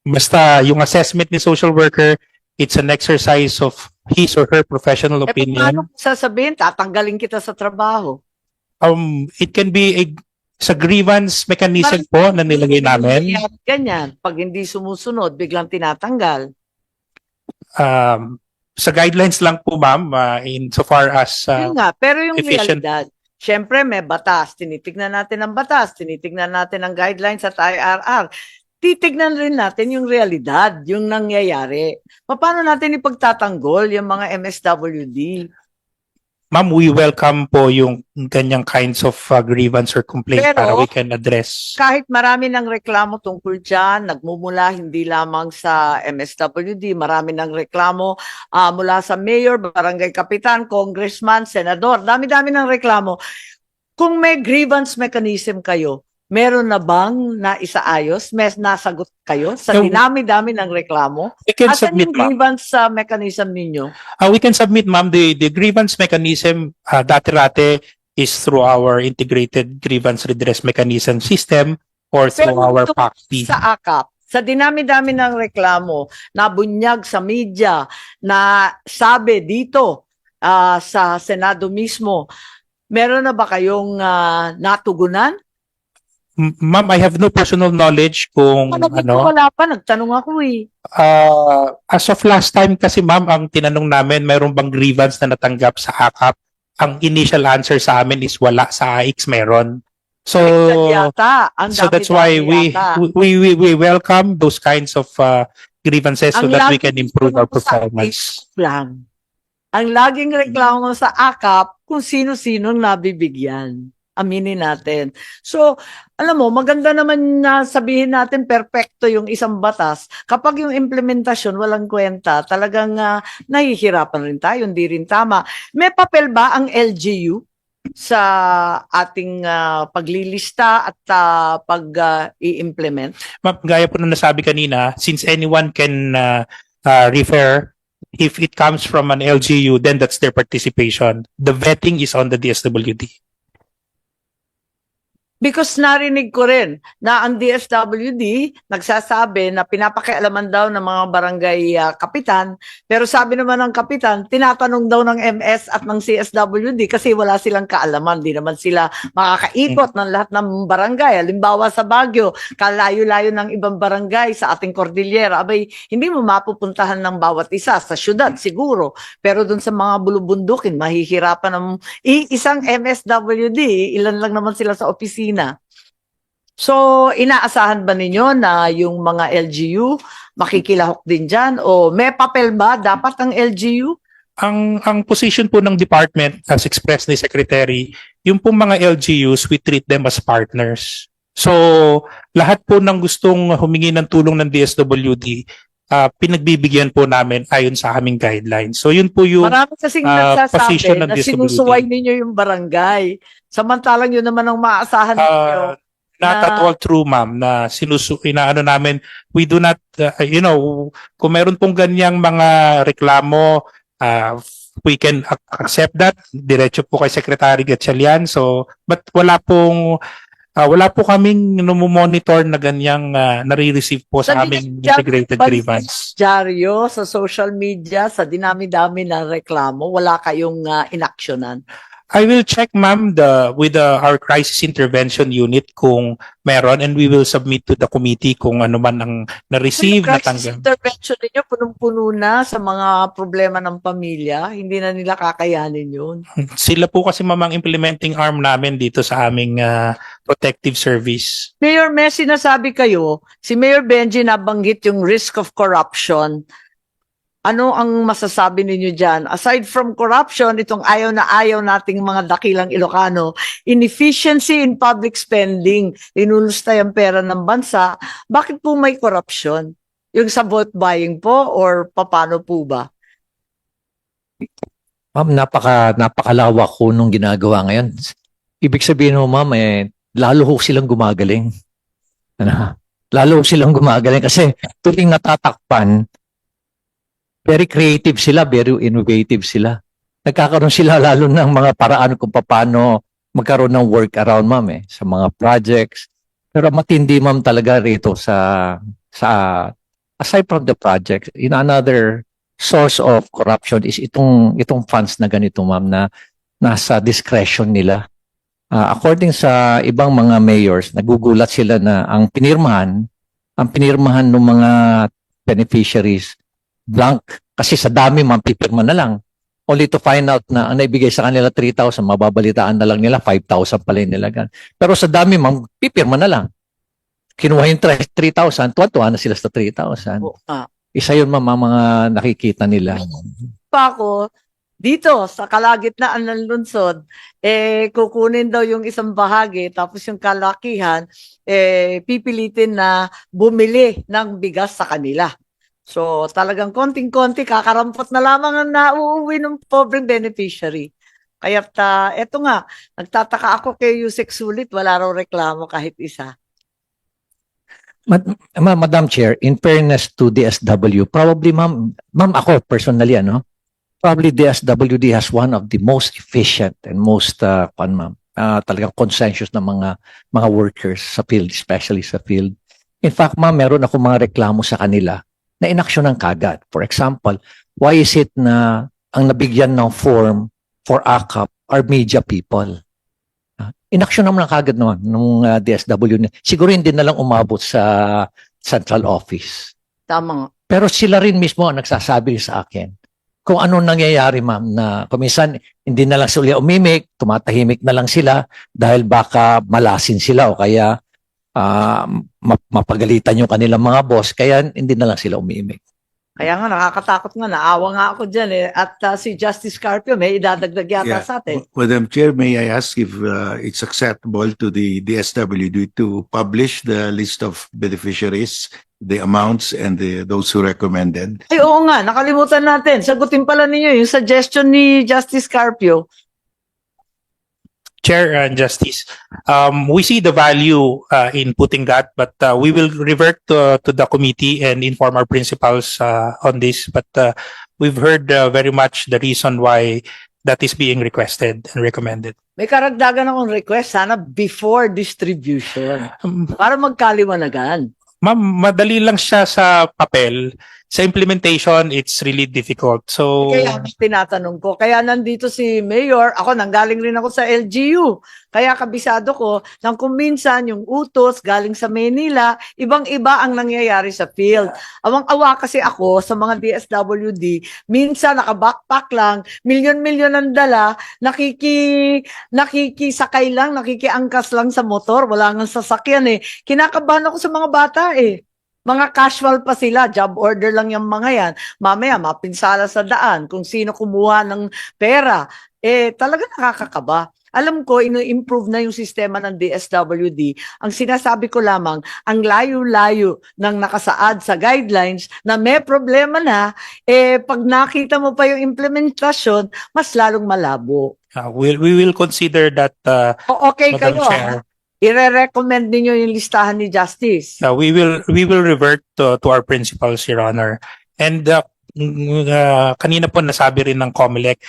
[SPEAKER 3] basta yung assessment ni social worker, it's an exercise of his or her professional
[SPEAKER 2] Paano
[SPEAKER 3] opinion.
[SPEAKER 2] kung sasabihin, tatanggalin kita sa trabaho?
[SPEAKER 3] It can be sa grievance mechanism po na nilagay namin.
[SPEAKER 2] Ganyan, pag hindi sumusunod, biglang tinatanggal.
[SPEAKER 3] Sa guidelines lang po, ma'am, insofar as
[SPEAKER 2] Yun nga, pero yung
[SPEAKER 3] efficient.
[SPEAKER 2] realidad, syempre may batas, tinitignan natin ang batas, tinitignan natin ang guidelines at IRR. Titignan rin natin yung realidad, yung nangyayari. Paano natin ipagtatanggol yung mga MSWD?
[SPEAKER 3] Ma'am, we welcome po yung ganyang kinds of grievance or complaint
[SPEAKER 2] Pero,
[SPEAKER 3] para we can address.
[SPEAKER 2] Kahit marami ng reklamo tungkol dyan, nagmumula hindi lamang sa MSWD, marami ng reklamo mula sa mayor, barangay kapitan, congressman, senador, dami-dami ng reklamo. Kung may grievance mechanism kayo, meron na bang naisaayos? May nasagot kayo sa
[SPEAKER 3] So,
[SPEAKER 2] dinami-dami ng reklamo?
[SPEAKER 3] We can
[SPEAKER 2] Asan
[SPEAKER 3] submit,
[SPEAKER 2] yung
[SPEAKER 3] ma'am.
[SPEAKER 2] grievance mechanism ninyo?
[SPEAKER 3] We can submit, ma'am, the grievance mechanism dati-rate is through our integrated grievance redress mechanism system or through
[SPEAKER 2] Pero
[SPEAKER 3] our
[SPEAKER 2] ito
[SPEAKER 3] PACT.
[SPEAKER 2] sa AKAP, sa dinami-dami ng reklamo na bunyag sa media, na sabi dito sa Senado mismo, meron na ba kayong natugunan?
[SPEAKER 3] Ma'am, I have no personal knowledge kung
[SPEAKER 2] Wala pa, nagtanong ako eh.
[SPEAKER 3] as of last time kasi, ma'am, ang tinanong namin, mayroon bang grievance na natanggap sa AKAP? Ang initial answer sa amin is wala, sa AX meron. So,
[SPEAKER 2] Yata, ang
[SPEAKER 3] so that's why
[SPEAKER 2] dami-dami yata.
[SPEAKER 3] we welcome those kinds of grievances so
[SPEAKER 2] Ang
[SPEAKER 3] that we
[SPEAKER 2] lagi
[SPEAKER 3] can improve our
[SPEAKER 2] ko sa
[SPEAKER 3] performance.
[SPEAKER 2] lang. Ang laging reklamo sa AKAP kung sino-sinong nabibigyan. Aminin natin. So, alam mo, maganda naman na sabihin natin perfecto yung isang batas. Kapag yung implementasyon walang kwenta, talagang nahihirapan rin tayo, hindi rin tama. May papel ba ang LGU sa ating paglilista at pag-i-implement?
[SPEAKER 3] Ma'am, gaya po na nasabi kanina, since anyone can refer, if it comes from an LGU, then that's their participation. The vetting is on the DSWD.
[SPEAKER 2] Because narinig ko rin na ang DSWD nagsasabi na pinapakialaman daw ng mga barangay kapitan, pero sabi naman ng kapitan, tinatanong daw ng MS at ng CSWD kasi wala silang kaalaman, di naman sila makakaikot ng lahat ng barangay. Halimbawa sa Baguio, kalayo-layo ng ibang barangay sa ating Cordillera, abay, hindi mo mapupuntahan ng bawat isa sa syudad siguro, pero dun sa mga bulubundukin, mahihirapan ng isang MSWD, ilan lang naman sila sa opisina. So, inaasahan ba ninyo na yung mga LGU makikilahok din dyan? O may papel ba dapat ang LGU
[SPEAKER 3] Ang position po ng department as expressed ni Secretary, yung pong mga LGUs, we treat them as partners. So, lahat po ng gustong humingi ng tulong ng DSWD, pinagbibigyan po namin ayon sa aming guidelines. So, yun po yung
[SPEAKER 2] Marami kasing
[SPEAKER 3] position
[SPEAKER 2] nagsasabi
[SPEAKER 3] ng
[SPEAKER 2] na
[SPEAKER 3] DSWD.
[SPEAKER 2] sinusuway ninyo yung barangay. Samantalang yun naman ang maaasahan ninyo.
[SPEAKER 3] Not at all true, ma'am, na inaano namin, we do not, kung meron pong ganyang mga reklamo, we can accept that. Diretso po kay Secretary Gatchalian. So, but wala po kaming monitor na ganyang nare-receive po sa aming integrated grievance.
[SPEAKER 2] Diaryo, sa social media, sa dinami-dami na reklamo, wala kayong inaksyonan.
[SPEAKER 3] I will check, ma'am, with our crisis intervention unit kung meron, and we will submit to the committee kung ano man ang na-receive,
[SPEAKER 2] Crisis
[SPEAKER 3] natanggap.
[SPEAKER 2] intervention ninyo, punong-puno na sa mga problema ng pamilya. Hindi na nila kakayanin yun.
[SPEAKER 3] Sila po kasi mamang implementing arm namin dito sa aming protective service.
[SPEAKER 2] Mayor Messi, nasabi kayo, si Mayor Benji nabanggit yung risk of corruption. Ano ang masasabi ninyo dyan? Aside from corruption, itong ayaw na ayaw nating mga dakilang Ilocano, inefficiency in public spending, linulustay ang pera ng bansa, bakit po may corruption? Yung sa vote buying po or paano po ba?
[SPEAKER 7] Ma'am, napakalawak ko nung ginagawa ngayon. Ibig sabihin mo, ma'am, lalo ho silang gumagaling. Lalo ho silang gumagaling kasi tuwing natatakpan, very creative sila, very innovative sila. Nagkakaroon sila lalo ng mga paraan kung paano magkaroon ng workaround, ma'am, sa mga projects. Pero matindi, ma'am, talaga rito sa aside from the project, in another source of corruption is itong funds na ganito, ma'am, na nasa discretion nila. According sa ibang mga mayors, nagugulat sila na ang pinirmahan ng mga beneficiaries blank. Kasi sa dami, pipirma na lang. Only to find out na ang naibigay sa kanila 3,000, mababalitaan na lang nila, 5,000 pala yung nilagan. Pero sa dami, pipirma na lang. Kinuha yung 3,000, tuwa-tuwa na sila sa 3,000. Isa yun, mga nakikita nila.
[SPEAKER 2] Pa ako, dito sa kalagitnaan ng lungsod, kukunin daw yung isang bahagi, tapos yung kalakihan, pipilitin na bumili ng bigas sa kanila. So, talagang konting-konti, kakarampot na lamang ang nauuwi ng pobreng beneficiary. Kaya eto nga, nagtataka ako kay Yusek Sulit, wala raw reklamo kahit isa.
[SPEAKER 7] Madam Chair, in fairness to DSW, probably, ma'am, ako personally, probably DSWD has one of the most efficient and most, talagang consensus ng mga workers sa field, especially sa field. In fact, ma'am, meron ako mga reklamo sa kanila na inaksyonan kagad. For example, why is it na ang nabigyan ng form for AKAP are media people? Inaksyon naman kagad noon nung DSW. Siguro hindi na lang umabot sa central office.
[SPEAKER 2] Tama.
[SPEAKER 7] Pero sila rin mismo ang nagsasabi sa akin kung ano nangyayari, ma'am, na kuminsan hindi na lang sila umimik, tumatahimik na lang sila dahil baka malasin sila o kaya mapagalitan yung kanilang mga boss, kaya hindi na lang sila umiimik.
[SPEAKER 2] Kaya nga, nakakatakot nga. Naawa nga ako dyan. At si Justice Carpio, may idadagdag yata sa atin.
[SPEAKER 5] Madam Chair, may I ask if it's acceptable to the DSWD to publish the list of beneficiaries, the amounts, and those who recommended?
[SPEAKER 2] Ay, oo nga. Nakalimutan natin. Sagutin pala ninyo yung suggestion ni Justice Carpio.
[SPEAKER 3] Chair and Justice, we see the value in putting that, but we will revert to the committee and inform our principals on this. But we've heard very much the reason why that is being requested and recommended.
[SPEAKER 2] May karagdagan akong request. Sana before distribution. Para magkaliwanagan.
[SPEAKER 3] Ma'am, madali lang siya sa papel. Sa implementation, it's really difficult. So,
[SPEAKER 2] Kaya tinatanong ko. Kaya nandito si Mayor, ako nanggaling rin ako sa LGU. Kaya kabisado ko nang kung minsan yung utos galing sa Manila, ibang-iba ang nangyayari sa field. Awang-awa kasi ako sa mga DSWD, minsan naka-backpack lang, milyon-milyon ang dala, nakikisakay lang, nakikiangkas lang sa motor, wala nang sasakyan eh. Kinakabahan ako sa mga bata eh. Mga casual pa sila, job order lang yung mga yan. Mamaya, mapinsala sa daan kung sino kumuha ng pera. Talaga nakakakaba. Alam ko, ino-improve na yung sistema ng DSWD. Ang sinasabi ko lamang, ang layo-layo ng nakasaad sa guidelines na may problema na, pag nakita mo pa yung implementasyon, mas lalong malabo.
[SPEAKER 3] We will consider that,
[SPEAKER 2] Okay
[SPEAKER 3] Madam
[SPEAKER 2] kayo,
[SPEAKER 3] Chair.
[SPEAKER 2] ire-recommend ninyo yung listahan ni Justice.
[SPEAKER 3] We will revert to our principles, Your Honor. And kanina po nasabi rin ng COMELEC,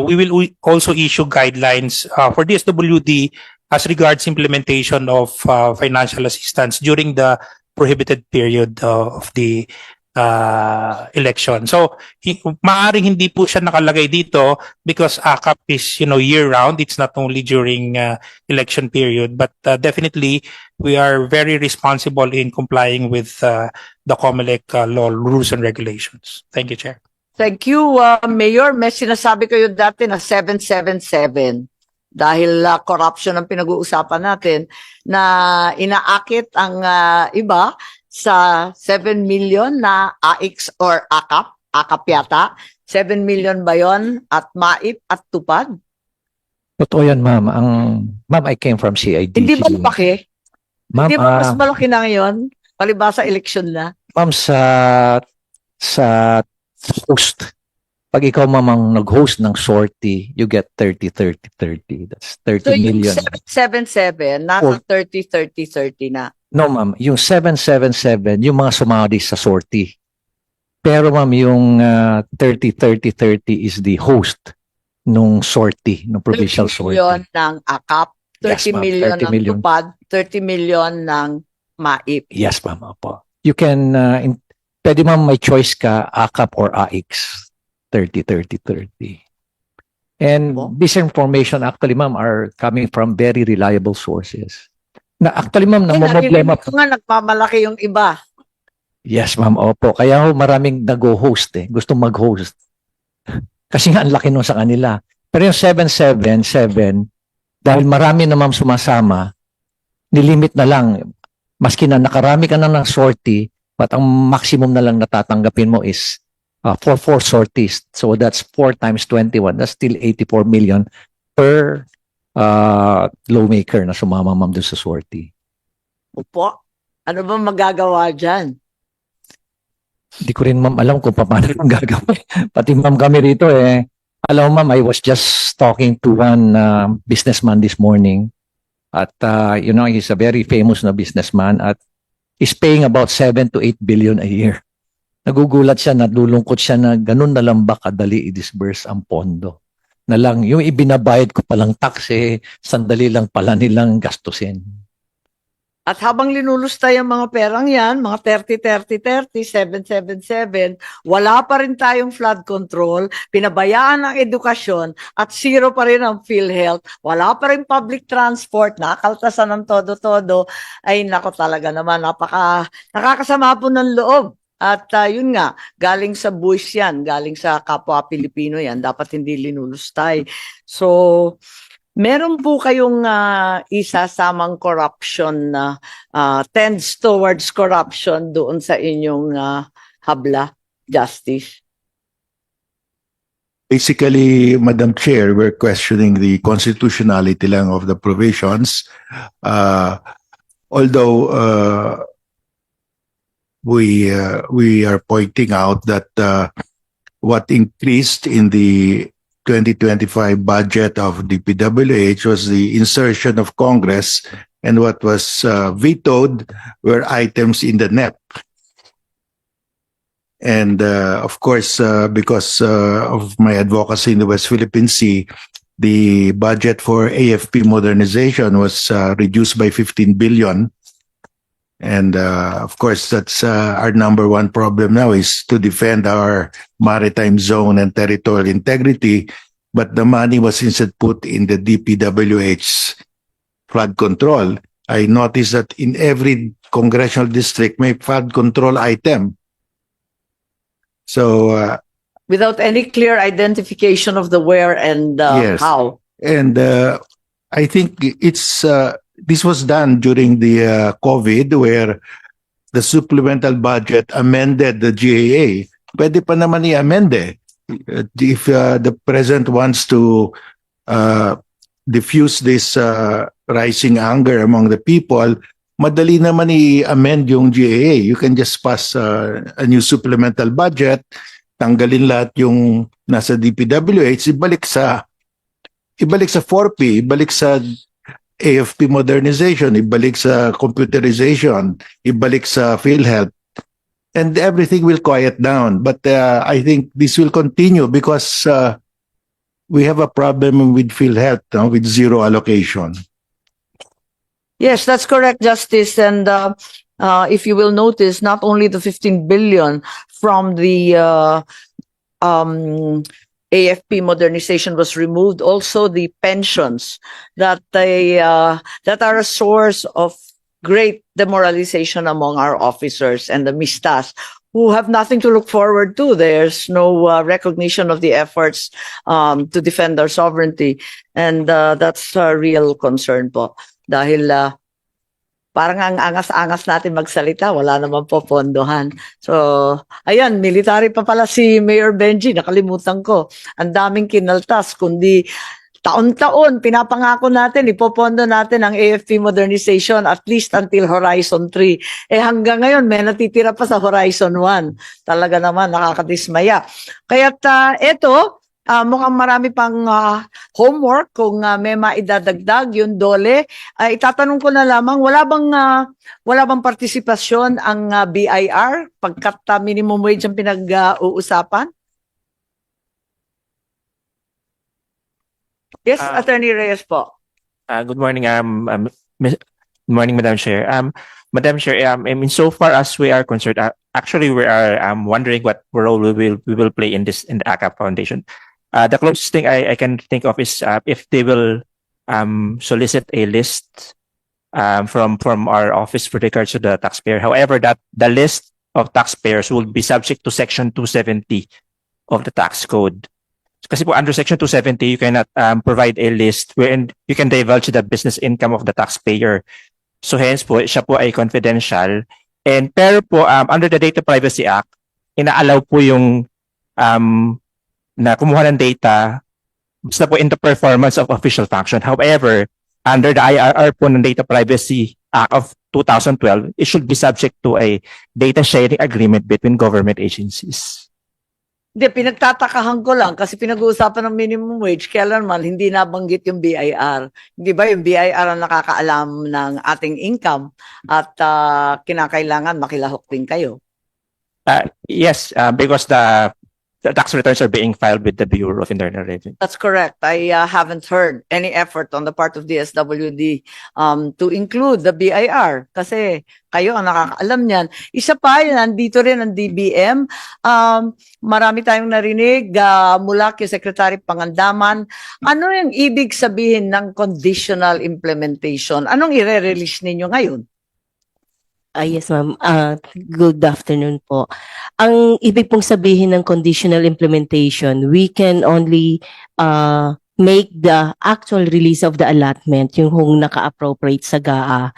[SPEAKER 3] we will also issue guidelines for DSWD as regards implementation of financial assistance during the prohibited period of the election. So, maaring hindi po siya nakalagay dito because AKAP is, year-round. It's not only during election period, but definitely we are very responsible in complying with the COMELEC law, rules, and regulations. Thank you, Chair.
[SPEAKER 2] Thank you, Mayor. May sinasabi kayo dati na 777 dahil corruption ang pinag-uusapan natin na inaakit ang iba sa 7 million na AX or AKAP yata. 7 million ba yun? At MAIP at TUPAD?
[SPEAKER 7] Totoo yan, ma'am. Ma'am, I came from CID.
[SPEAKER 2] Hindi ba malaki?
[SPEAKER 7] Ma'am,
[SPEAKER 2] Hindi ba mas malaki na ngayon? Palibasa election na.
[SPEAKER 7] ma'am, sa host, pag ikaw mamang nag-host ng sortie, you get 30-30-30. That's 30
[SPEAKER 2] So yung
[SPEAKER 7] million.
[SPEAKER 2] 777, nasa 30-30-30 na.
[SPEAKER 7] No, ma'am. Yung 777, yung mga sumali sa sortie. Pero ma'am, yung 30-30-30 is the host nung sortie, nung provincial
[SPEAKER 2] 30
[SPEAKER 7] sortie.
[SPEAKER 2] million ng AKAP, 30
[SPEAKER 7] Yes, ma'am.
[SPEAKER 2] million
[SPEAKER 7] 30
[SPEAKER 2] ng
[SPEAKER 7] million.
[SPEAKER 2] TUPAD, 30 million ng MAIP.
[SPEAKER 7] Yes, ma'am. Opo. You can, pwede ma'am may choice ka, AKAP or AX. 30-30-30. And
[SPEAKER 2] Opo.
[SPEAKER 7] this information actually, ma'am, are coming from very reliable sources. Na actually, ma'am, namomblema
[SPEAKER 2] Narinig ko nga nagmamalaki yung iba.
[SPEAKER 7] Yes, ma'am. Opo. Kaya ho, maraming nag-host Gusto mag-host. Kasi nga, ang laki nun sa kanila. Pero yung 777, dahil marami na ma'am sumasama, nilimit na lang. Maski na nakarami ka na ng sortie, but ang maximum na lang natatanggapin mo is for 4 sorties. So that's 4 times 21. That's still 84 million per lawmaker na sumama ma'am doon sa sortie.
[SPEAKER 2] Opo. Ano ba magagawa dyan?
[SPEAKER 7] Hindi ko rin ma'am alam kung paano ang gagawin. Pati ma'am kami rito alam mo ma'am, I was just talking to one businessman this morning. At he's a very famous na businessman at is paying about 7 to 8 billion a year. Nagugulat siya, nalulungkot siya na ganun na lang ba kadali i-disburse ang pondo. Na lang, yung ibinabayad ko palang tax sandali lang pala nilang gastusin.
[SPEAKER 2] At habang linulustay ang mga perang yan, mga 30-30-30, 777, wala pa rin tayong flood control, pinabayaan ang edukasyon, at zero pa rin ang PhilHealth, wala pa rin public transport, nakakaltasan ng todo-todo, ay nako talaga naman, nakakasama po ng loob. At yun nga, galing sa buwis yan, galing sa kapwa Pilipino yan, dapat hindi linulustay. So, meron po kayong isasamang corruption na tends towards corruption doon sa inyong habla, Justice?
[SPEAKER 5] Basically, Madam Chair, we're questioning the constitutionality lang of the provisions. Although we are pointing out that what increased in the 2025 budget of the PWH was the insertion of Congress, and what was vetoed were items in the NEP. And of course, because of my advocacy in the West Philippine Sea, the budget for AFP modernization was reduced by 15 billion. And of course, that's our number one problem now is to defend our maritime zone and territorial integrity. But the money was instead put in the DPWH's flood control. I noticed that in every congressional district may flood control item. So,
[SPEAKER 2] Without any clear identification of the where and
[SPEAKER 5] Yes.
[SPEAKER 2] how.
[SPEAKER 5] and I think it's this was done during the COVID, where the supplemental budget amended the GAA, pwede pa naman i-amend eh. If the president wants to diffuse this rising anger among the people, madali naman i-amend yung GAA. You can just pass a new supplemental budget, tanggalin lahat yung nasa DPWH, ibalik sa 4P, ibalik sa AFP modernization, ibalik sa computerization, ibalik sa PhilHealth, and everything will quiet down. But I think this will continue because we have a problem with PhilHealth, with zero allocation.
[SPEAKER 2] Yes, that's correct, Justice. And if you will notice, not only the 15 billion from the AFP modernization was removed, also the pensions that are a source of great demoralization among our officers and the mistas who have nothing to look forward to. There's no recognition of the efforts to defend our sovereignty, and that's a real concern po. Dahil parang ang angas-angas natin magsalita, wala naman po pondohan. So, ayan, military pa pala si Mayor Benji, nakalimutan ko. Ang daming kinaltas, kundi taon-taon, pinapangako natin, ipopondo natin ang AFP modernization at least until Horizon 3. Hanggang ngayon, may natitira pa sa Horizon 1. Talaga naman, nakakadismaya. Kaya't ito, mukhang marami pang homework kung may maidadagdag yung DOLE. Itatanong ko na lamang, wala bang partisipasyon ang BIR pagkat minimum wage ang pinag-uusapan? Yes, Attorney Reyes po.
[SPEAKER 8] Good morning, good morning, Madam Chair. Madam Chair, so far as we are concerned, actually we are wondering what role we will play in the ACAP Foundation. The closest thing I can think of is if they will solicit a list from our office for regards to the taxpayer. However, that the list of taxpayers will be subject to Section 270 of the tax code. Kasi po under Section 270, you cannot provide a list wherein you can divulge the business income of the taxpayer. So hence po, siya po ay confidential. And pero po, under the Data Privacy Act, ina-allow po yung na kumuha ng data basta po in the performance of official function. However, under the IRR po ng Data Privacy Act of 2012, it should be subject to a data sharing agreement between government agencies.
[SPEAKER 2] Hindi, pinagtatakahan ko lang kasi pinag-uusapan ng minimum wage, kailanman hindi nabanggit yung BIR. Hindi ba yung BIR ang nakakaalam ng ating income at kinakailangan makilahok din kayo?
[SPEAKER 8] Yes, because the tax returns are being filed with the Bureau of Internal Revenue.
[SPEAKER 2] That's correct. I haven't heard any effort on the part of the SWD to include the BIR kasi kayo ang nakakaalam niyan. Isa pa, nandito rin ang DBM. Marami tayong narinig mula kay Secretary Pangandaman. Ano yung ibig sabihin ng conditional implementation? Anong i-release ninyo ngayon?
[SPEAKER 9] Yes, ma'am. Good afternoon po. Ang ibig pong sabihin ng conditional implementation, we can only make the actual release of the allotment, yung kung naka-appropriate sa GAA,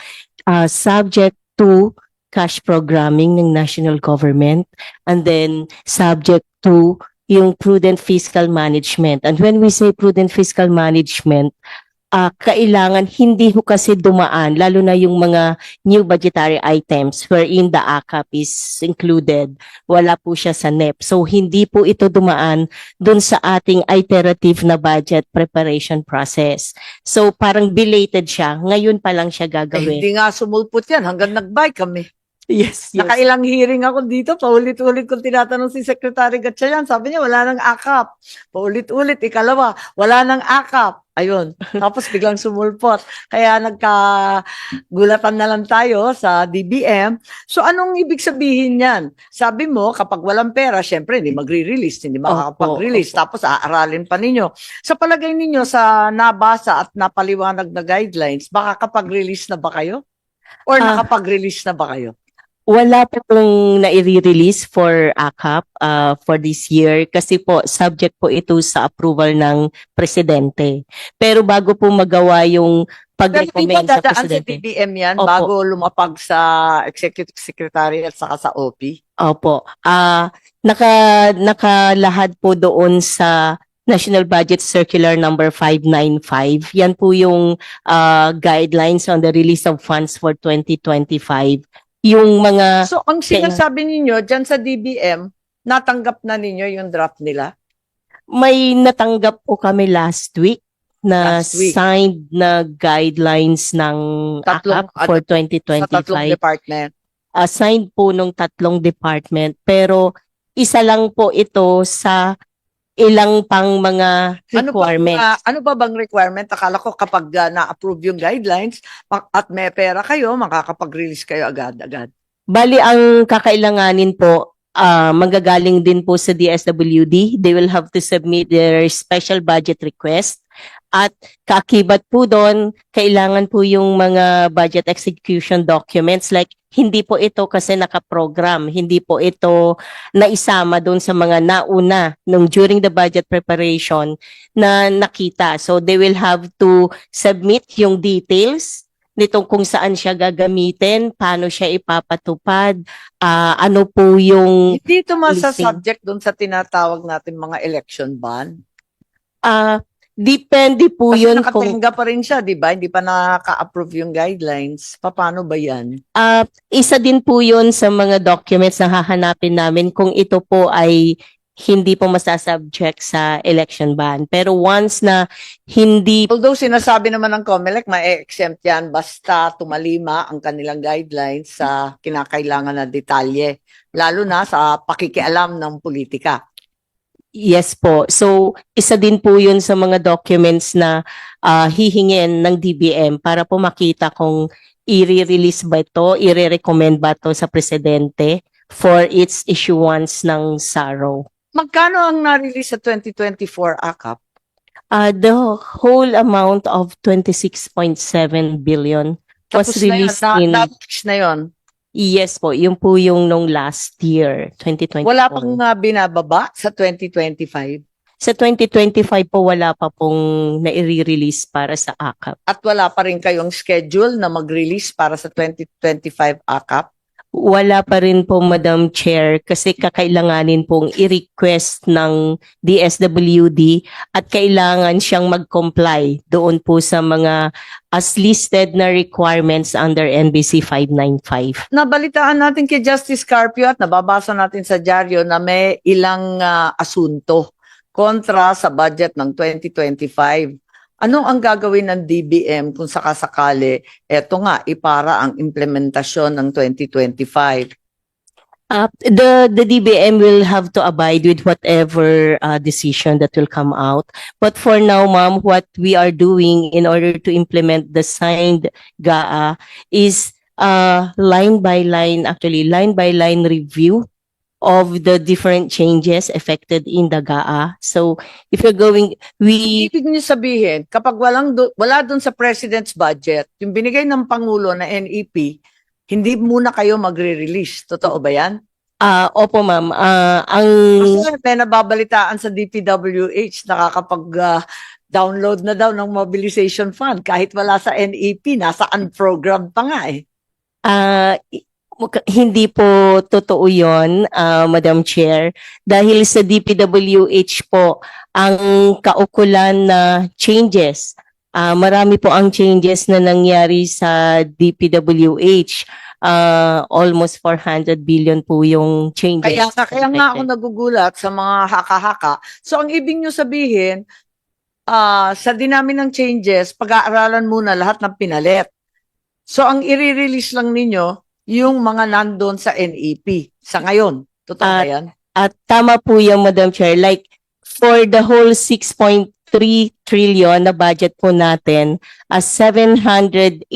[SPEAKER 9] subject to cash programming ng national government, and then subject to yung prudent fiscal management. And when we say prudent fiscal management, kailangan hindi ho kasi dumaan, lalo na yung mga new budgetary items wherein the ACAP is included. Wala po siya sa NEP. So, hindi po ito dumaan dun sa ating iterative na budget preparation process. So, parang belated siya. Ngayon pa lang siya gagawin.
[SPEAKER 2] Hindi nga sumulpot yan hanggang nag-buy kami.
[SPEAKER 9] Yes, yes.
[SPEAKER 2] Nakailang hearing ako dito, paulit-ulit kong tinatanong si Secretary Gatchalian. Sabi niya, wala nang ACAP. Paulit-ulit, ikalawa, wala nang ACAP. Ayun. Tapos biglang sumulpot. Kaya nagkagulatan na lang tayo sa DBM. So anong ibig sabihin yan? Sabi mo, kapag walang pera, syempre hindi magre-release, hindi makakapag-release. Tapos aaralin pa ninyo. Sa palagay ninyo, sa nabasa at napaliwanag na guidelines, baka kapag-release na ba kayo? Or nakapag-release na ba kayo?
[SPEAKER 9] Wala po pong nai-release for ACAP for this year kasi po subject po ito sa approval ng presidente. Pero bago po magawa yung
[SPEAKER 2] Pero di ba
[SPEAKER 9] pag-recommend sa
[SPEAKER 2] dadaan sa
[SPEAKER 9] Presidente.
[SPEAKER 2] DBM yan
[SPEAKER 9] Opo.
[SPEAKER 2] bago lumapag sa Executive Secretary at saka sa OP?
[SPEAKER 9] Opo. Nakalahad po doon sa National Budget Circular number 595. Yan po yung guidelines on the release of funds for 2025. Yung mga
[SPEAKER 2] So ang sinasabi ninyo dyan sa DBM, natanggap na ninyo yung draft nila?
[SPEAKER 9] may natanggap po kami last week na
[SPEAKER 2] Last week.
[SPEAKER 9] signed na guidelines ng
[SPEAKER 2] Tatlong-
[SPEAKER 9] AKAP for
[SPEAKER 2] Sa tatlong
[SPEAKER 9] 2025.
[SPEAKER 2] department.
[SPEAKER 9] Assigned po nung tatlong department, pero isa lang po ito sa ilang pang mga requirements.
[SPEAKER 2] Ano ba bang requirement? Akala ko kapag na-approve yung guidelines at may pera kayo, makakapag-release kayo agad-agad.
[SPEAKER 9] Bali, ang kakailanganin po, manggagaling din po sa DSWD. They will have to submit their special budget request. At kaakibat po doon, kailangan po yung mga budget execution documents like hindi po ito kasi nakaprogram, hindi po ito naisama doon sa mga nauna nung during the budget preparation na nakita. So they will have to submit yung details nitong kung saan siya gagamitin, paano siya ipapatupad, ano po yung
[SPEAKER 2] Hindi ito
[SPEAKER 9] Listing.
[SPEAKER 2] subject doon sa tinatawag natin mga election ban.
[SPEAKER 9] depende po
[SPEAKER 2] Kasi
[SPEAKER 9] yun kung
[SPEAKER 2] nakatenga pa rin siya, di ba? Hindi pa naka-approve yung guidelines. Paano ba yan?
[SPEAKER 9] isa din po yun sa mga documents na hahanapin namin kung ito po ay hindi po masasubject sa election ban. Pero once na hindi
[SPEAKER 2] Although sinasabi naman ng COMELEC, ma-exempt yan basta tumalima ang kanilang guidelines sa kinakailangan na detalye, lalo na sa pakikialam ng politika.
[SPEAKER 9] Yes po. So, isa din po yun sa mga documents na hihingin ng DBM para po makita kung i-release ba ito, i-recommend ba ito sa Presidente for its issuance ng SARO.
[SPEAKER 2] Magkano ang na-release sa 2024 AKAP?
[SPEAKER 9] The whole amount of 26.7 billion was
[SPEAKER 2] Tapos na yun,
[SPEAKER 9] released in...
[SPEAKER 2] na-fix na yun.
[SPEAKER 9] Yes po, yun po yung nung last year, 2024.
[SPEAKER 2] Wala pang binababa sa 2025
[SPEAKER 9] Sa 2025 po, wala pa pong nai-release para sa AKAP.
[SPEAKER 2] at wala pa rin kayong schedule na mag-release para sa 2025 AKAP.
[SPEAKER 9] Wala pa rin po, Madam Chair, kasi kakailanganin pong i-request ng DSWD at kailangan siyang mag-comply doon po sa mga as listed na requirements under NBC 595.
[SPEAKER 2] Nabalitaan natin kay Justice Carpio at nababasa natin sa dyaryo na may ilang asunto kontra sa budget ng 2025. Ano ang gagawin ng DBM kung sakasakali eto nga ipara ang implementasyon ng 2025?
[SPEAKER 9] The DBM will have to abide with whatever decision that will come out. But for now, ma'am, what we are doing in order to implement the signed GAA is line by line review of the different changes affected in the GAA. So if you're going,
[SPEAKER 2] Ibig niyo sabihin, kapag wala doon sa President's budget, yung binigay ng Pangulo na NEP, hindi muna kayo magre-release. Totoo ba yan?
[SPEAKER 9] opo ma'am,
[SPEAKER 2] Kasi may nababalitaan sa DPWH, nakakapag-download na daw ng mobilization fund kahit wala sa NEP, nasa unprogrammed pa nga eh.
[SPEAKER 9] Hindi po totoo yon, Madam Chair, dahil sa DPWH po ang kaukulan na changes. Marami po ang changes na nangyari sa DPWH. Almost 400 billion po yung changes.
[SPEAKER 2] Kaya nga ako nagugulat sa mga haka-haka. So ang ibig nyo sabihin, sa dinami ng changes, pag-aaralan muna lahat ng pinalit. So ang i-release lang ninyo, yung mga nandun sa NEP sa ngayon. Totoo ba yan?
[SPEAKER 9] At tama po yung Madam Chair, like for the whole 6.3 trillion na budget po natin, 783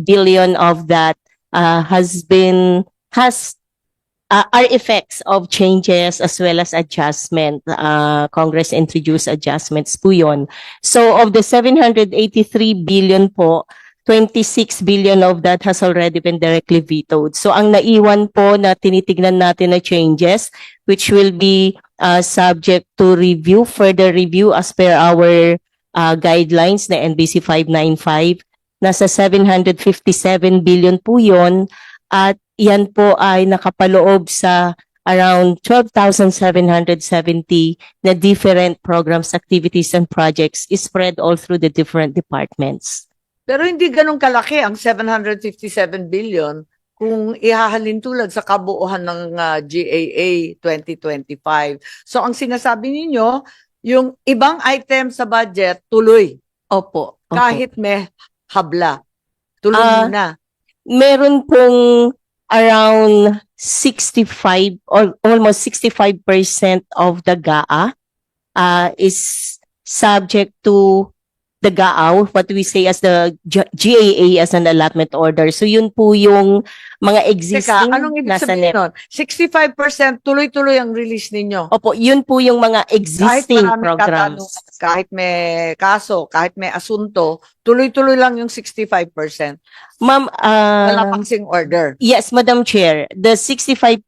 [SPEAKER 9] billion of that are effects of changes as well as adjustment. Congress introduced adjustments po yun. So of the 783 billion po, 26 billion of that has already been directly vetoed. So ang naiwan po na tinitignan natin na changes, which will be subject to review, further review as per our guidelines na NBC 595, Nasa 757 billion po yun. At yan po ay nakapaloob sa around 12,770 na different programs, activities, and projects is spread all through the different departments.
[SPEAKER 2] Pero hindi ganun kalaki ang 757 billion kung ihahalin tulad sa kabuuan ng GAA 2025. So ang sinasabi ninyo, yung ibang item sa budget tuloy
[SPEAKER 9] Opo. opo.
[SPEAKER 2] kahit may habla. Tuloy
[SPEAKER 9] Ah,
[SPEAKER 2] na.
[SPEAKER 9] Meron pong around 65 or almost 65% of the GAA is subject to the GAA, what we say as the GAA as an allotment order. So yun po yung mga
[SPEAKER 2] Teka,
[SPEAKER 9] existing
[SPEAKER 2] anong ibig
[SPEAKER 9] nasa
[SPEAKER 2] sabihin
[SPEAKER 9] NEP.
[SPEAKER 2] nun? 65% tuloy-tuloy ang release ninyo.
[SPEAKER 9] Opo, yun po yung mga
[SPEAKER 2] Kahit
[SPEAKER 9] existing
[SPEAKER 2] maraming
[SPEAKER 9] programs.
[SPEAKER 2] katanungan, kahit may kaso, kahit may asunto, tuloy-tuloy lang yung 65%.
[SPEAKER 9] Ma'am,
[SPEAKER 2] Wala pang sing order.
[SPEAKER 9] yes, Madam Chair, the 65%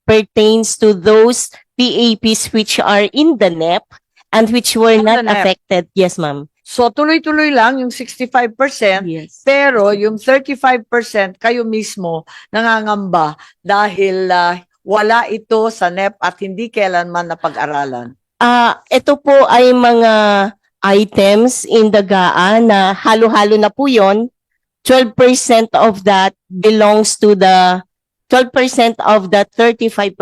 [SPEAKER 9] pertains to those PAPs which are in the NEP and which were
[SPEAKER 2] In the
[SPEAKER 9] not
[SPEAKER 2] NEP.
[SPEAKER 9] affected. Yes, ma'am.
[SPEAKER 2] So tuloy-tuloy lang yung 65%,
[SPEAKER 9] Yes.
[SPEAKER 2] pero yung 35% kayo mismo nangangamba dahil wala ito sa NEP at hindi kailanman napag-aralan.
[SPEAKER 9] Ito po ay mga items in the GAA na halo-halo na po yon. 12% of that belongs to the 12% of that 35%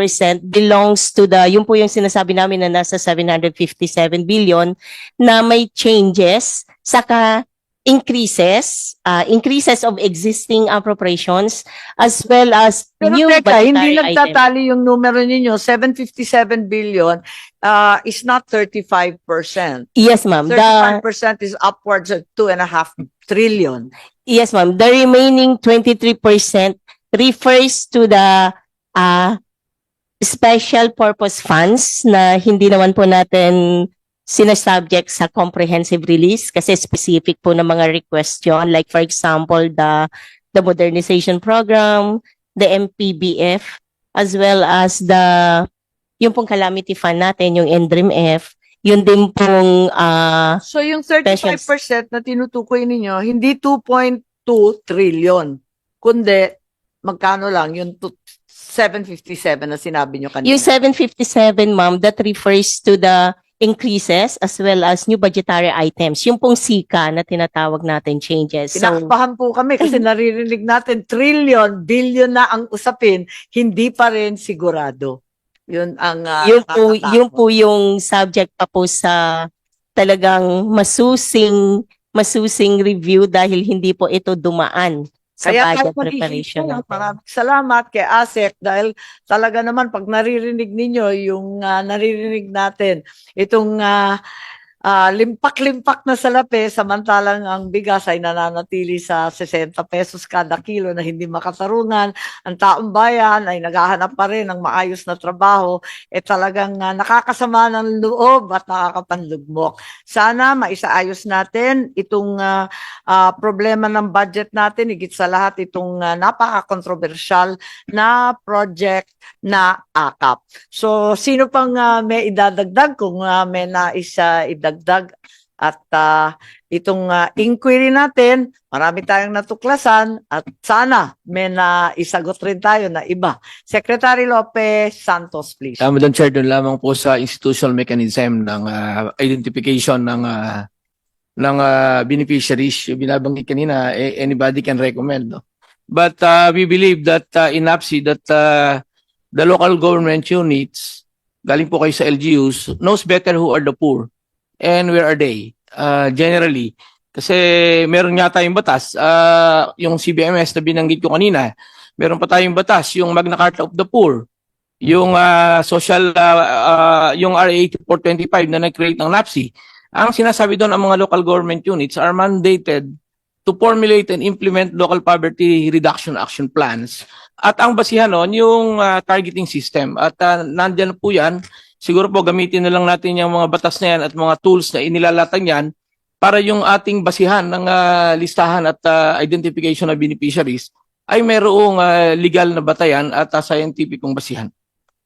[SPEAKER 9] belongs to the, yun po yung sinasabi namin na nasa 757 billion na may changes, saka increases of existing appropriations as well as
[SPEAKER 2] Pero
[SPEAKER 9] new
[SPEAKER 2] teka, hindi
[SPEAKER 9] budgetary items.
[SPEAKER 2] nagtatali yung numero ninyo, 757 billion is not 35%.
[SPEAKER 9] Yes, ma'am.
[SPEAKER 2] 35% is upwards of 2.5 trillion.
[SPEAKER 9] Yes, ma'am. The remaining 23% refers to the special purpose funds na hindi naman po natin sinasubject sa comprehensive release kasi specific po ng mga request yun. Like for example, the modernization program, the MPBF, as well as yung pong calamity fund natin, yung NDRIM-F, yun din pong
[SPEAKER 2] So yung 35% na tinutukoy ninyo, hindi 2.2 trillion, kundi magkano lang yung 757 na sinabi nyo kanina.
[SPEAKER 9] yung 757, ma'am, that refers to the increases as well as new budgetary items. Yung pong SICA na tinatawag natin changes. So,
[SPEAKER 2] Kinakabahan po kami kasi naririnig natin trillion, billion na ang usapin, hindi pa rin sigurado. Yun ang nakakatakot.
[SPEAKER 9] yun po yung subject pa po sa talagang masusing review dahil hindi po ito dumaan sa
[SPEAKER 2] Kaya
[SPEAKER 9] budget
[SPEAKER 2] tayo
[SPEAKER 9] preparation
[SPEAKER 2] mag-iisip.
[SPEAKER 9] natin.
[SPEAKER 2] Maraming salamat kay ASEC dahil talaga naman pag naririnig ninyo yung naririnig natin itong limpak-limpak na salapi samantalang ang bigas ay nananatili sa 60 pesos kada kilo na hindi makatarungan. Ang taong bayan ay naghahanap pa rin ng maayos na trabaho. Talagang nakakasama ng loob at nakakapanlugmok. Sana maisaayos natin itong problema ng budget natin, higit sa lahat itong napaka-controversial na project na AKAP. So, sino pang may idadagdag kung may nais idagdag at itong inquiry natin, marami tayong natuklasan at sana may naisagot rin tayo na iba. Secretary Lopez Santos, please.
[SPEAKER 1] Madam Chair, doon lamang po sa institutional mechanism ng identification ng beneficiaries. Yung binabanggit kanina, anybody can recommend. No? But we believe that in APSI that the local government units, galing po kayo sa LGUs, knows better who are the poor and where are they. Generally, kasi meron nga tayong batas, yung CBMS na binanggit ko kanina, meron pa tayong batas, yung Magna Carta of the Poor, yung yung RA 8425 na nag-create ng NAPSI. Ang sinasabi doon, ang mga local government units are mandated to formulate and implement local poverty reduction action plans. At ang basihan nun, yung targeting system. At nandyan po yan, siguro po gamitin na lang natin yung mga batas na yan at mga tools na inilalatan yan para yung ating basihan ng listahan at identification of beneficiaries ay mayroong legal na batayan at scientificong basihan.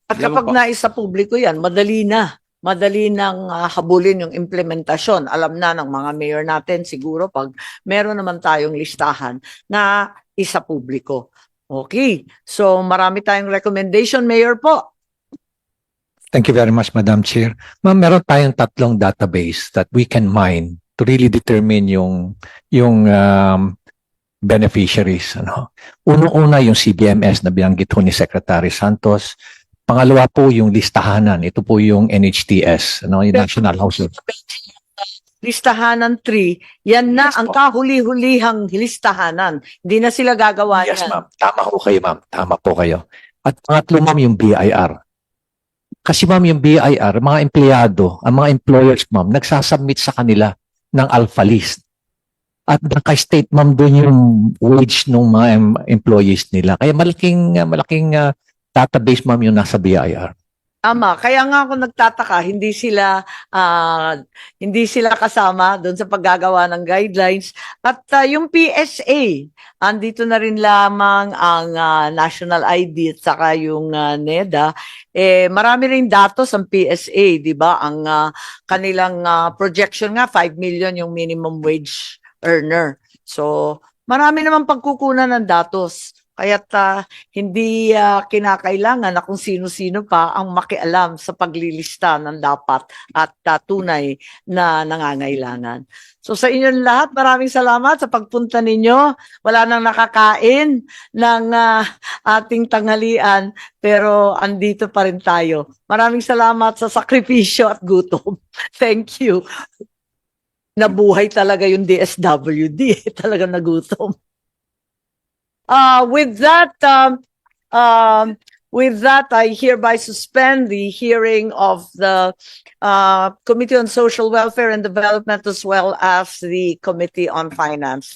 [SPEAKER 2] At
[SPEAKER 1] Yan
[SPEAKER 2] kapag
[SPEAKER 1] po.
[SPEAKER 2] nais sa publiko yan, madali na. madali nang habulin yung implementasyon. Alam na ng mga mayor natin siguro pag meron naman tayong listahan na isa publiko. Okay, so marami tayong recommendation, Mayor po.
[SPEAKER 7] Thank you very much, Madam Chair. Ma'am, meron tayong tatlong database that we can mine to really determine yung beneficiaries. Ano. Unang-una yung CBMS na binanggit ho ni Secretary Santos. Pangalawa po yung listahanan. Ito po yung NHTS, ano, yung National Household.
[SPEAKER 2] Listahanan 3, yan na
[SPEAKER 7] Yes,
[SPEAKER 2] ang
[SPEAKER 7] po.
[SPEAKER 2] kahuli-hulihang listahanan. Hindi na sila gagawa
[SPEAKER 7] Yes,
[SPEAKER 2] yan.
[SPEAKER 7] ma'am. Tama ho kayo, ma'am. Tama po kayo. At pangatlo, ma'am, yung BIR. Kasi, ma'am, yung BIR, mga empleyado, ang mga employers, ma'am, nagsasubmit sa kanila ng alpha list. At naka-state, ma'am, doon yung wage ng mga employees nila. Kaya malaking database, ma'am, yung nasa BIR.
[SPEAKER 2] Tama, kaya nga ako nagtataka, hindi sila kasama doon sa paggagawa ng guidelines. At yung PSA, andito na rin lamang ang National ID at saka yung NEDA. Marami ring datos ang PSA, di ba? Ang kanilang projection nga, 5 million yung minimum wage earner. So, marami naman pagkukunan ng datos. Kaya't hindi kinakailangan na kung sino-sino pa ang makialam sa paglilista ng dapat at tunay na nangangailangan. So sa inyong lahat, maraming salamat sa pagpunta ninyo. Wala nang nakakain ng ating tanghalian, pero andito pa rin tayo. Maraming salamat sa sakripisyo at gutom. Thank you. Nabuhay talaga yung DSWD. Talagang nagutom. With that, I hereby suspend the hearing of the Committee on Social Welfare and Development as well as the Committee on Finance.